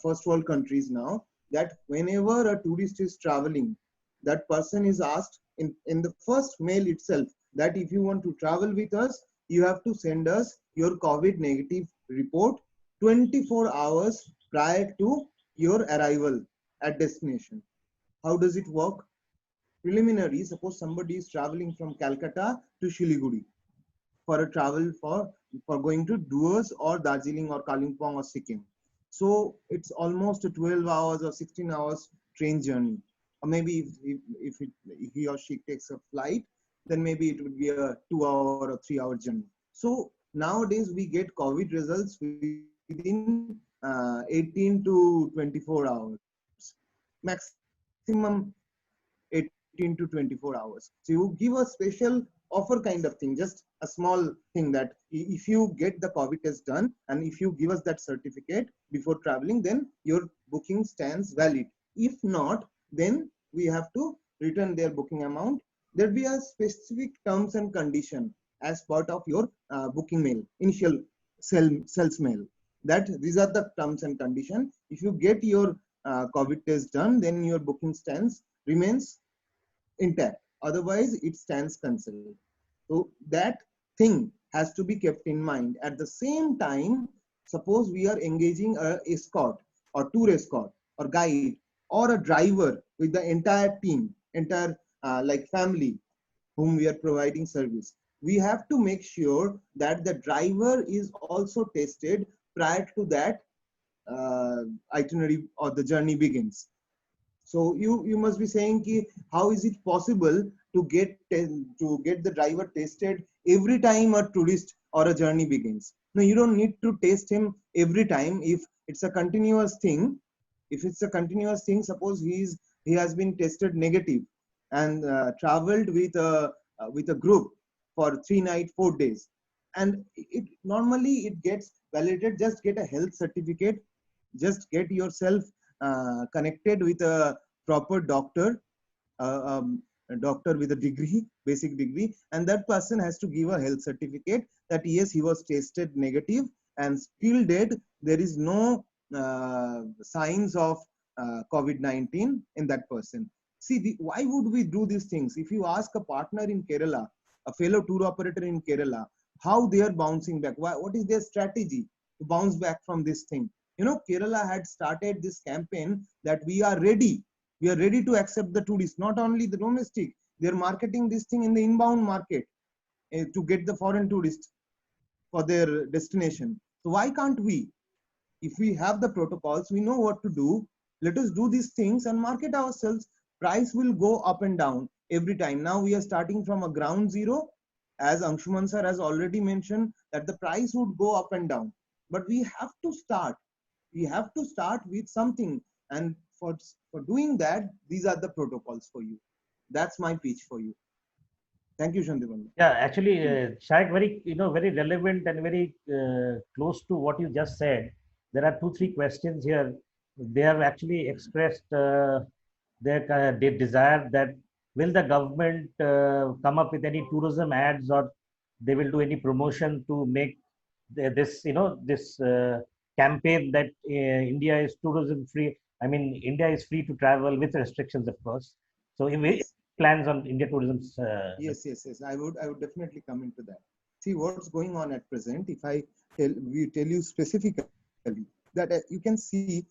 first world countries now, that whenever a tourist is traveling, that person is asked in the first mail itself that if you want to travel with us, you have to send us your COVID negative report 24 hours prior to your arrival at destination. How does it work? Preliminary, suppose somebody is traveling from Calcutta to Shiliguri for a travel for going to Duars or Darjeeling or Kalimpong or Sikkim. So it's almost a 12 hours or 16 hours train journey. Or maybe if he or she takes a flight, then maybe it would be a 2-hour or 3-hour journey. So nowadays we get COVID results within 18 to 24 hours, maximum 18 to 24 hours. So you give a special offer kind of thing, just a small thing, that if you get the COVID test done and if you give us that certificate before traveling, then your booking stands valid. If not, then we have to return their booking amount. There'll be a specific terms and condition as part of your booking mail, initial sales mail, that these are the terms and condition. If you get your COVID test done, then your booking remains intact. Otherwise, it stands cancelled. So that thing has to be kept in mind. At the same time, suppose we are engaging a escort or tour escort or guide or a driver with the entire team, entire like family whom we are providing service. We have to make sure that the driver is also tested prior to that itinerary or the journey begins. So you must be saying, ki, how is it possible to get the driver tested every time a tourist or a journey begins? No, you don't need to test him every time. If it's a continuous thing, suppose he has been tested negative and traveled with a group for 3 nights, 4 days, and normally it gets validated, just get a health certificate, just get yourself connected with a proper doctor, a doctor with a degree, basic degree, and that person has to give a health certificate that yes, he was tested negative and still dead. There is no signs of COVID-19 in that person. See, why would we do these things? If you ask a partner in Kerala, a fellow tour operator in Kerala, how they are bouncing back, what is their strategy to bounce back from this thing? You know, Kerala had started this campaign that we are ready to accept the tourists, not only the domestic. They're marketing this thing in the inbound market to get the foreign tourists for their destination. So why can't we? If we have the protocols, we know what to do. Let us do these things and market ourselves. Price will go up and down every time. Now we are starting from a ground zero. As Anshuman sir has already mentioned, that the price would go up and down. But we have to start. We have to start with something. And for doing that, these are the protocols for you. That's my pitch for you. Thank you, Shantiban. Yeah, actually, Shaik, very very relevant and very close to what you just said. There are 2-3 questions here. They have actually expressed their desire that will the government come up with any tourism ads, or they will do any promotion to make this this campaign that India is tourism free. I mean, India is free to travel with restrictions, of course. So, Yes. plans on India tourism. Yes. I would definitely come into that. See what's going on at present. If I tell you specifically that you can see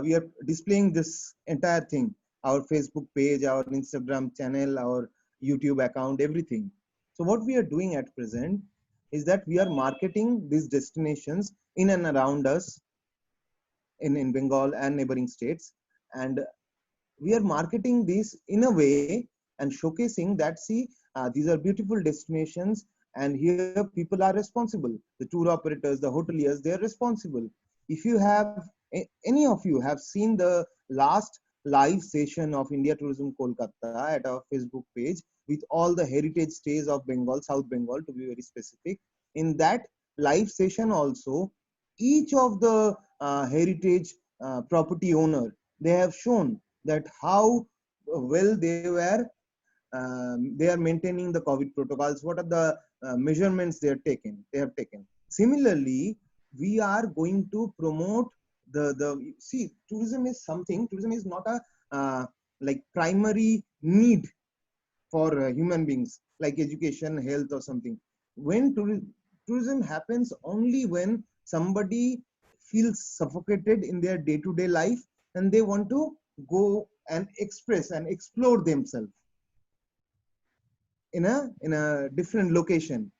we are displaying this entire thing, our Facebook page, our Instagram channel, our YouTube account, everything. So what we are doing at present is that we are marketing these destinations in and around us in Bengal and neighboring states, and we are marketing this in a way and showcasing that see these are beautiful destinations and here people are responsible. The tour operators, the hoteliers, they are responsible. If you have any of you have seen the last live session of India Tourism Kolkata at our Facebook page with all the heritage stays of Bengal, South Bengal to be very specific, in that live session also each of the heritage property owner, they have shown that how well they are maintaining the COVID protocols. What are the measurements they have taken. Similarly, we are going to promote see, tourism is not a like primary need for human beings like education, health or something. When tourism happens only when somebody feels suffocated in their day-to-day life and they want to go and express and explore themselves in a different location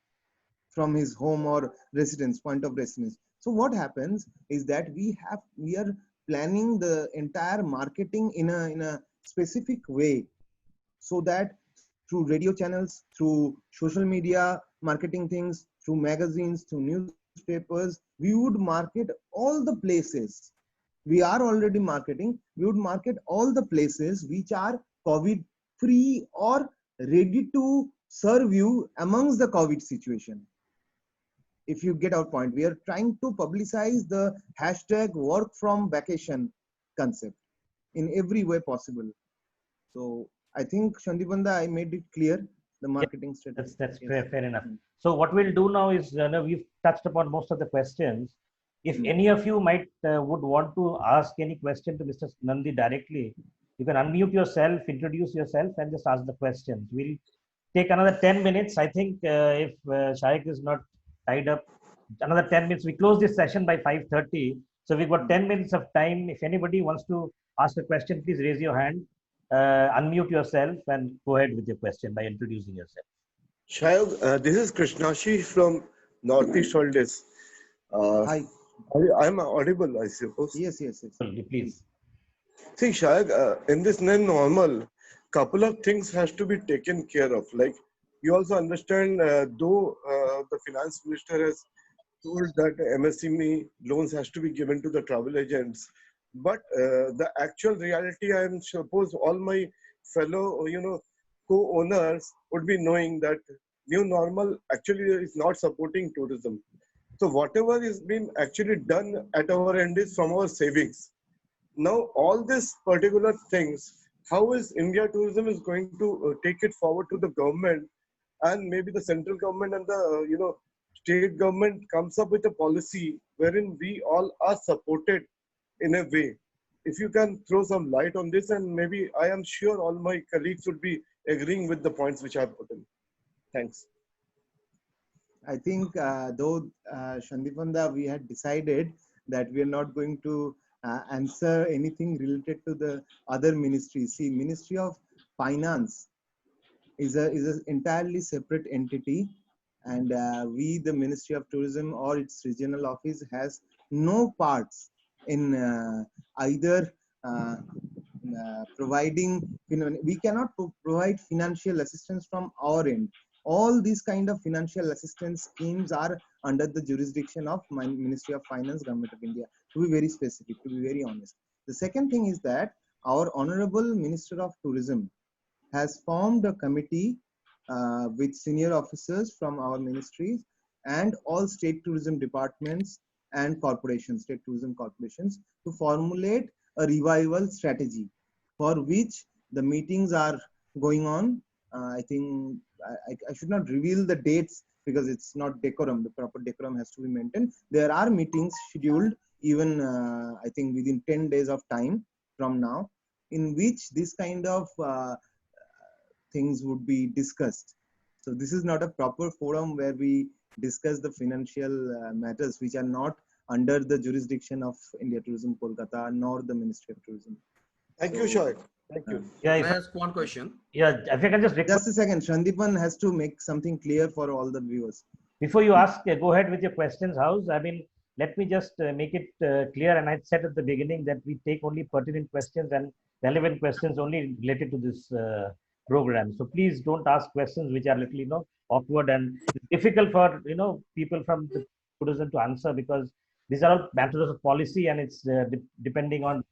from his home or residence, point of residence. So what happens is that we are planning the entire marketing in a specific way, so that through radio channels, through social media marketing things, through magazines, through newspapers, we would market all the places. We are already marketing. We would market all the places which are COVID free or ready to serve you amongst the COVID situation. If you get our point, we are trying to publicize the hashtag work from vacation concept in every way possible. So I think Shandibanda, I made it clear the marketing strategy. That's Yes. fair enough. So what we'll do now is we've touched upon most of the questions. If any of you might would want to ask any question to Mr. Nandi directly, you can unmute yourself, introduce yourself, and just ask the questions. We'll take another 10 minutes. I think if Shaik is not tied up, another 10 minutes. We close this session by 5:30. So we've got 10 minutes of time. If anybody wants to ask a question, please raise your hand, unmute yourself, and go ahead with your question by introducing yourself. Shayog, this is Krishnashi from Northeast Holidays. Hi. I'm audible, I suppose. Yes. Please. See, Shayog, in this normal, couple of things has to be taken care of. Like, you also understand, though the finance minister has told that MSME loans has to be given to the travel agents, but the actual reality, I am suppose all my fellow, co-owners would be knowing that new normal actually is not supporting tourism. So whatever is being actually done at our end is from our savings. Now all these particular things, how is India Tourism is going to take it forward to the government, and maybe the central government and the state government comes up with a policy wherein we all are supported in a way. If you can throw some light on this, and maybe I am sure all my colleagues would be agreeing with the points which I have put in. Thanks. I think though Shandipanda, we had decided that we are not going to answer anything related to the other ministries. See, Ministry of Finance is a entirely separate entity, and we, the Ministry of Tourism or its regional office, has no parts in either providing. We cannot provide financial assistance from our end. All these kind of financial assistance schemes are under the jurisdiction of Ministry of Finance, Government of India. To be very specific, to be very honest. The second thing is that our Honorable Minister of Tourism has formed a committee with senior officers from our ministries and all state tourism departments and corporations, state tourism corporations, to formulate a revival strategy, for which the meetings are going on. I think I should not reveal the dates because it's not decorum. The proper decorum has to be maintained. There are meetings scheduled even I think within 10 days of time from now, in which this kind of things would be discussed. So this is not a proper forum where we discuss the financial matters which are not under the jurisdiction of India Tourism Kolkata nor the Ministry of Tourism. Thank you, Shoaib. Thank you. Yeah, Can I ask one question? yeah, if I can just request, Just a second, Shandipan has to make something clear for all the viewers. before you ask, go ahead with your questions, House. I mean, let me just make it clear, and I said at the beginning that we take only pertinent questions and relevant questions only related to this program. So please don't ask questions which are little, awkward and difficult for, people from the tourism to answer, because these are all matters of policy, and it's depending on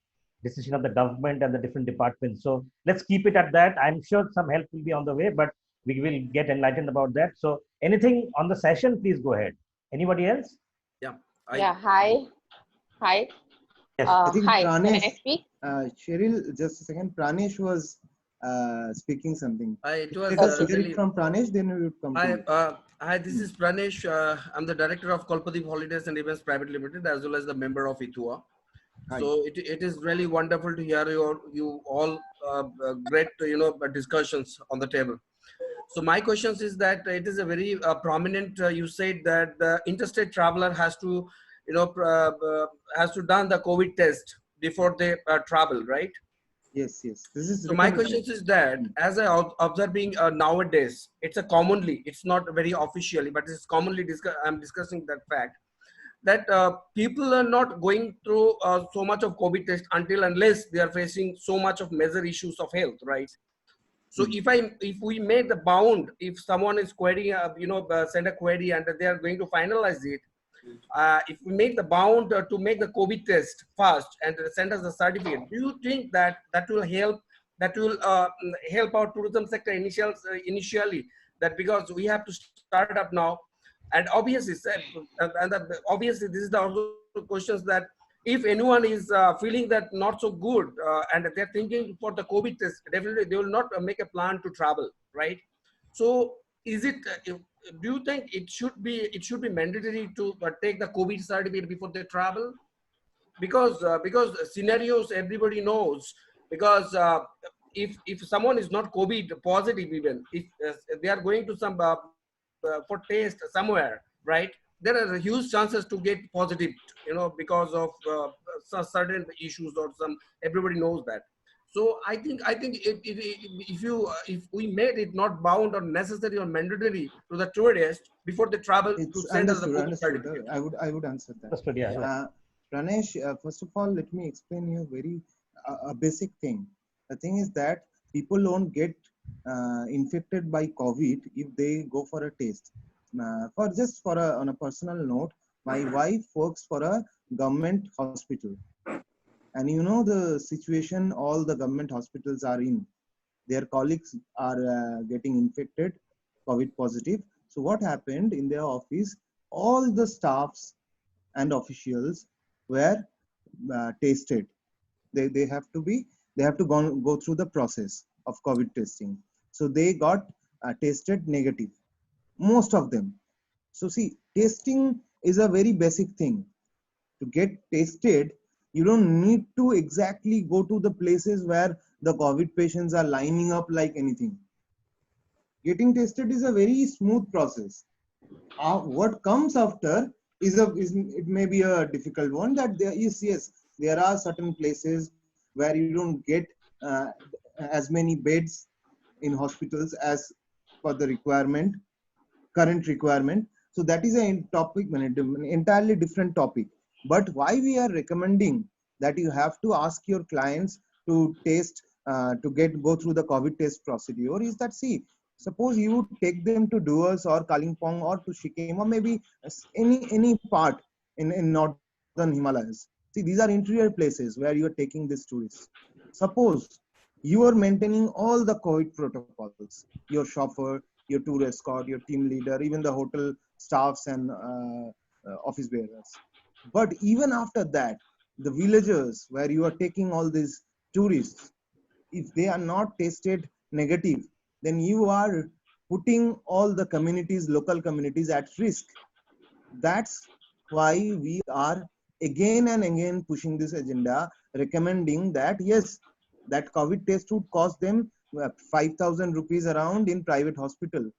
decision of the government and the different departments. So let's keep it at that. I'm sure some help will be on the way, but we will get enlightened about that. So anything on the session, please go ahead. Anybody else? Yeah. Yeah, hi. Hi. Yes. I think Hi, can I Pranesh, speak? Cheryl, just a second. Pranesh was speaking something. It was Let us hear really, it from Pranesh, then we would come to you. hi, this is Pranesh. I'm the director of Kalpadeep Holidays and Events Private Limited, as well as the member of ITUA. Hi. So it is really wonderful to hear you all great discussions on the table. So my questions is that it is a very prominent. You said that the interstate traveler has to has to done the COVID test before they travel, right? Yes, yes. This is So my recommended. question is that, as I observing nowadays, it's a commonly, it's not very officially, but it's commonly I'm discussing that fact that people are not going through so much of COVID test until unless they are facing so much of major issues of health, right? So if we made the bound, if someone is querying, send a query and they are going to finalize it, if we make the bound to make the COVID test fast and send us the certificate, do you think that that will help? That will help our tourism sector initially? That because we have to start up now, and obviously, obviously this is the also questions that if anyone is feeling that not so good and they're thinking for the COVID test, definitely they will not make a plan to travel, right? So is it? Do you think it should be mandatory to take the COVID certificate before they travel? Because scenarios everybody knows. Because if someone is not COVID positive, even if they are going to some for test somewhere, right? There are huge chances to get positive, because of certain issues or some. Everybody knows that. So I think if we made it not bound or necessary or mandatory to the tourist before they travel to It's send us the understood, COVID understood. certificate. I would answer that. Understood, yeah. Pranesh, first of all, let me explain you a basic thing. The thing is that people don't get infected by COVID if they go for a test. On a personal note, my wife works for a government hospital, and you know the situation all the government hospitals are in. Their colleagues are getting infected, COVID positive. So what happened in their office? all the staffs and officials were tested. They have to be, they have to go through the process of COVID testing. So they got tested negative, most of them. So see, testing is a very basic thing. To get tested, you don't need to exactly go to the places where the COVID patients are lining up like anything. Getting tested is a very smooth process. What comes after is it may be a difficult one, that there is, yes, there are certain places where you don't get uh, as many beds in hospitals as per the requirement, current requirement. So that is a topic, an entirely different topic. But why we are recommending that you have to ask your clients to test, to go through the COVID test procedure, is that, see, suppose you take them to Duas or Kalimpong or to Sikkim or maybe any part in northern Himalayas. See, these are interior places where you are taking these tourists. Suppose you are maintaining all the COVID protocols, your chauffeur, your tour escort, your team leader, even the hotel staffs and office bearers. But even after that, the villagers where you are taking all these tourists, if they are not tested negative, then you are putting all the communities, local communities at risk. That's why we are again and again pushing this agenda, recommending that yes, that COVID test would cost them 5,000 rupees around in private hospital,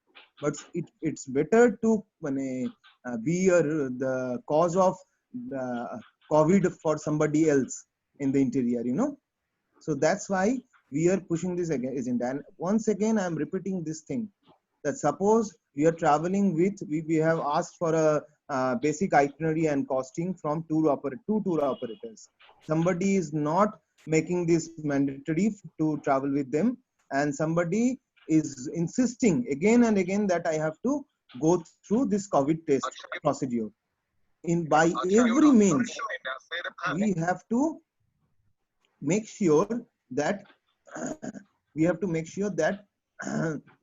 but it's better to be the cause of the COVID for somebody else in the interior. So that's why we are pushing this agenda. And once again, I'm repeating this thing, that suppose we are traveling with, we have asked for a basic itinerary and costing from two tour operators. Somebody is not making this mandatory to travel with them, and somebody is insisting again and again that I have to go through this COVID test procedure. By every means, we have to make sure that we have to make sure that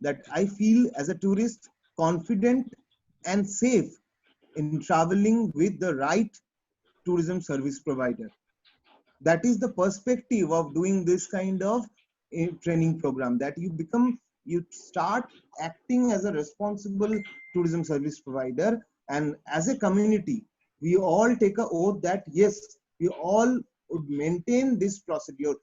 that I feel as a tourist confident and safe in traveling with the right tourism service provider. That is the perspective of doing this kind of training program, that you start acting as a responsible tourism service provider, and as a community we all take a oath that yes, we all would maintain this procedure.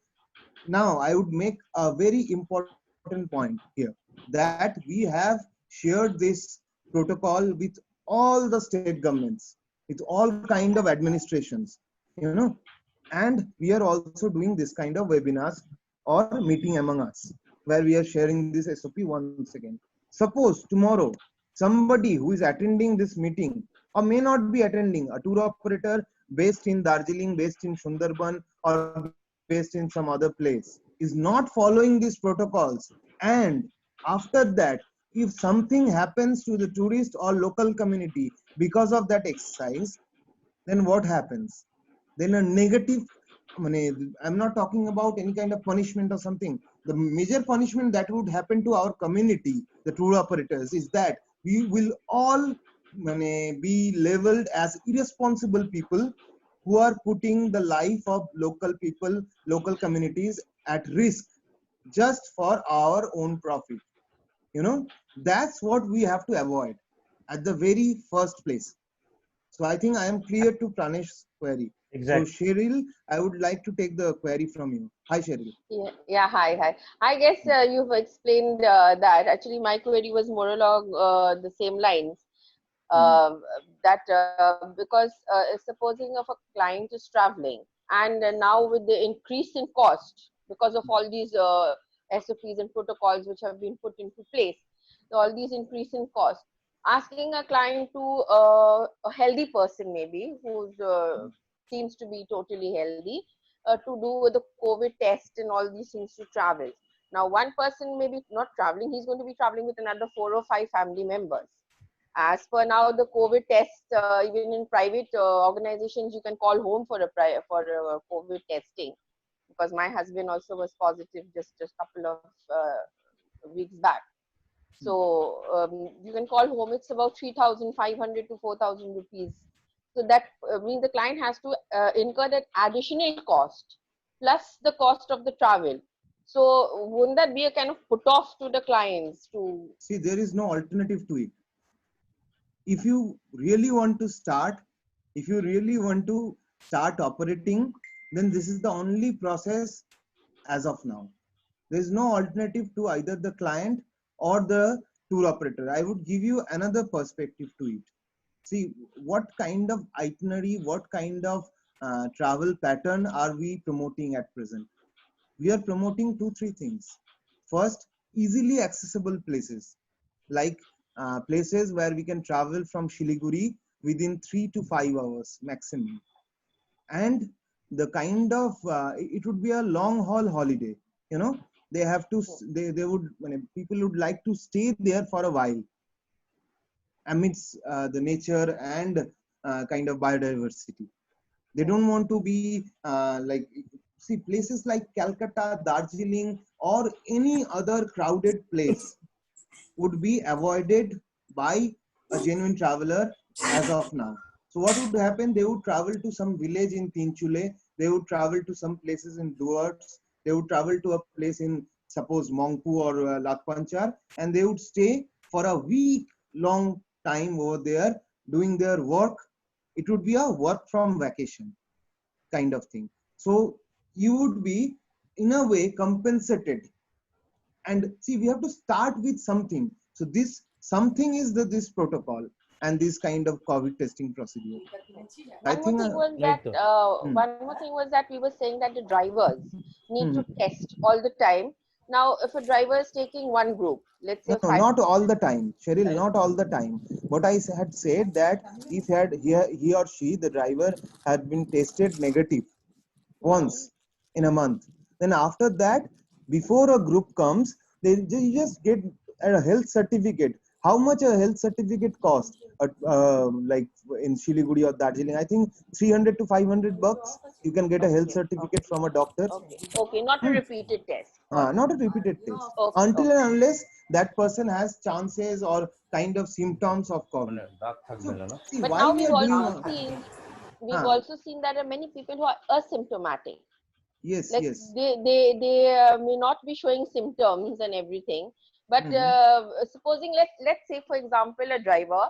Now I would make a very important point here, that we have shared this protocol with all the state governments, with all kind of administrations, and we are also doing this kind of webinars or meeting among us, where we are sharing this SOP once again. Suppose tomorrow somebody who is attending this meeting or may not be attending, a tour operator based in Darjeeling, based in Sundarban, or based in some other place, is not following these protocols, and after that, if something happens to the tourist or local community because of that exercise, then what happens? Then a negative, I'm not talking about any kind of punishment or something. The major punishment that would happen to our community, the tour operators, is that we will all be labeled as irresponsible people who are putting the life of local people, local communities at risk just for our own profit. That's what we have to avoid at the very first place. So I think I am clear to Pranesh's query. Exactly. So Cheryl, I would like to take the query from you. Hi, Cheryl. Yeah, hi. I guess you've explained that. Actually, my query was more along the same lines. That because supposing of a client is traveling, and now with the increase in cost because of all these SOPs and protocols which have been put into place, all these increase in cost, asking a client to a healthy person maybe who's seems to be totally healthy to do the COVID test and all these things to travel. Now, one person may be not traveling; he's going to be traveling with another 4 or 5 family members. As per now, the COVID test, even in private organizations, you can call home for COVID testing, because my husband also was positive just a couple of weeks back. So you can call home. It's about 3,500 to 4,000 rupees. So that means the client has to incur that additional cost plus the cost of the travel. So wouldn't that be a kind of put off to the clients to? See, there is no alternative to it. If you really want to start, if you really want to start operating, then this is the only process as of now. There is no alternative to either the client or the tour operator. I would give you another perspective to it. See, what kind of itinerary, what kind of travel pattern are we promoting at present? We are promoting two, three things. First, easily accessible places, like places where we can travel from Shiliguri within 3 to 5 hours maximum. And the kind of, it would be a long haul holiday, you know, they have to, they would, people would like to stay there for a while amidst the nature and kind of biodiversity. They don't want to be like, see, places like Calcutta, Darjeeling, or any other crowded place would be avoided by a genuine traveler as of now. So what would happen? They would travel to some village in Tinchule, they would travel to some places in Duarts, they would travel to a place in, suppose, Mongpu or Lakpanchar, and they would stay for a week long time over there doing their work. It would be a work from vacation kind of thing. So you would be in a way compensated. And see, we have to start with something. So this something is this protocol and this kind of COVID testing procedure. I One more think thing was Right. that one more thing was that we were saying that the drivers need to test all the time. Now, if a driver is taking one group, let's say no, five. not all the time, Cheryl, not all the time. What I had said that if he or she, the driver, had been tested negative once in a month, then after that, before a group comes, they just get a health certificate. How much a health certificate cost? Like in Shiliguri or Darjeeling, I think 300 to 500 bucks. You can get a health certificate from a doctor. Okay, not a repeated test. Not a repeated test. Okay, Until and unless that person has chances or kind of symptoms of COVID. So, see, But why now we we've are doing. also seen that there are many people who are asymptomatic. Yes, Like yes. they may not be showing symptoms and everything, but supposing let's say, for example, a driver,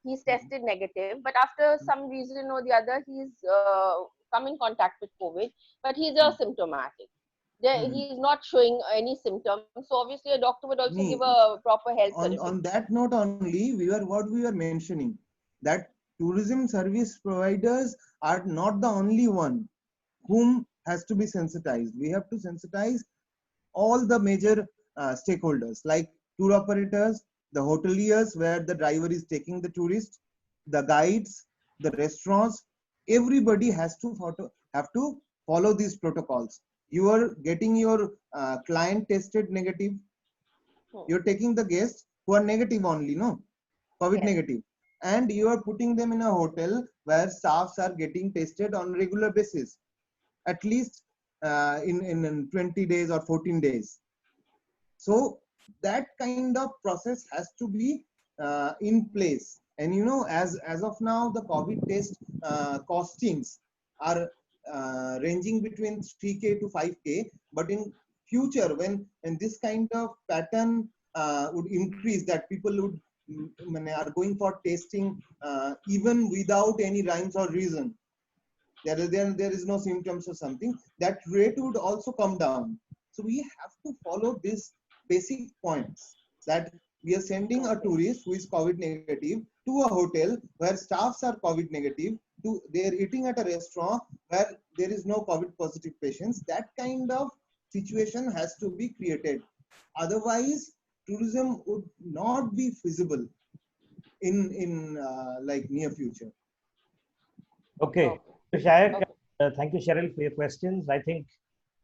he's tested negative, but after some reason or the other he's come in contact with COVID, but he's asymptomatic. He's not showing any symptoms, so obviously a doctor would also give a proper health certificate. On that note only, we were mentioning that tourism service providers are not the only one whom has to be sensitized. We have to sensitize all the major stakeholders like tour operators, the hoteliers where the driver is taking the tourist, the guides, the restaurants. Everybody has to follow these protocols. You are getting your client tested negative. You're taking the guests who are negative only, no, COVID negative, and you are putting them in a hotel where staffs are getting tested on regular basis, at least in 20 days or 14 days. So that kind of process has to be in place. And you know, as of now, the COVID test costings are ranging between 3K to 5K. But in future, when this kind of pattern would increase, that people would are going for testing even without any rhymes or reason. There is no symptoms or something, that rate would also come down. So we have to follow these basic points, that we are sending a tourist who is COVID negative to a hotel where staffs are COVID negative, they are eating at a restaurant where there is no COVID positive patients. That kind of situation has to be created. Otherwise, tourism would not be feasible in like near future. Okay. Shayak, thank you, Cheryl, for your questions. I think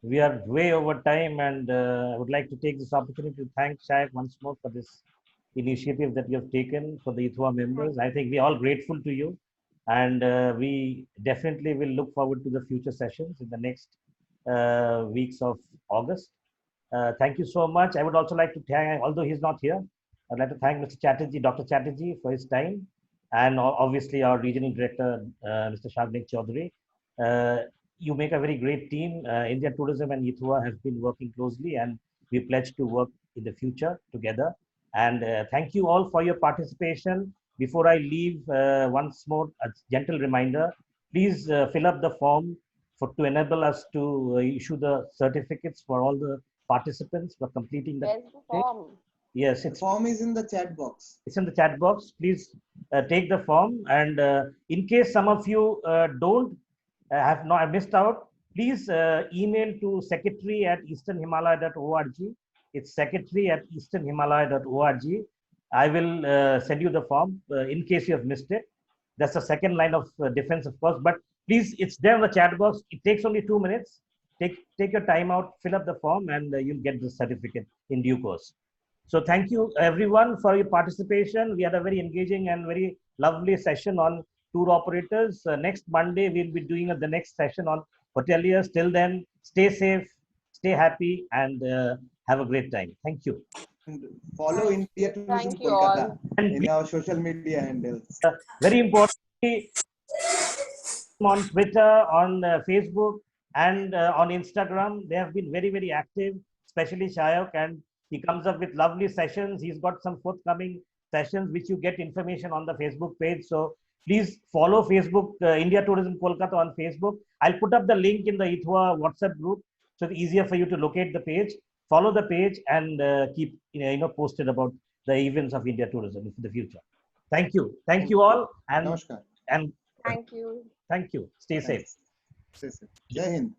we are way over time, and I would like to take this opportunity to thank Shayak once more for this initiative that you have taken for the ITHWA members. I think we're all grateful to you, and we definitely will look forward to the future sessions in the next weeks of August. Thank you so much. I would also like to thank, although he's not here, I'd like to thank Mr. Chatterjee, Dr. Chatterjee, for his time, and obviously our regional director, Mr. Shagnik Chaudhary. You make a very great team. India Tourism and ITHWA have been working closely, and we pledge to work in the future together. And thank you all for your participation. Before I leave, once more, a gentle reminder, please fill up the form to enable us to issue the certificates for all the participants for completing the. Where's the form? Yes, The form is in the chat box. it's in the chat box. Please take the form, and in case some of you don't have not missed out, please email to secretary@easternhimalaya.org. It's secretary@easternhimalaya.org. I will send you the form in case you have missed it. That's the second line of defense, of course. But please, it's there in the chat box. It takes only 2 minutes. Take your time out, fill up the form, and you'll get the certificate in due course. So thank you everyone for your participation. We had a very engaging and very lovely session on tour operators. Next Monday, we'll be doing the next session on hoteliers. Till then, stay safe, stay happy, and have a great time. Thank you. And follow India Tourism Thank you Kolkata all. And in our social media handles. very importantly, on Twitter, on Facebook, and on Instagram, they have been very, very active, especially Shayok, and he comes up with lovely sessions. He's got some forthcoming sessions, which you get information on the Facebook page. So please follow Facebook, India Tourism Kolkata on Facebook. I'll put up the link in the ITHWA WhatsApp group, so it's easier for you to locate the page. Follow the page and keep posted about the events of India Tourism in the future. Thank you. Thank you all. And Namaskar. and Thank you. thank you. Stay safe. Thanks. Stay safe. Jai Hind.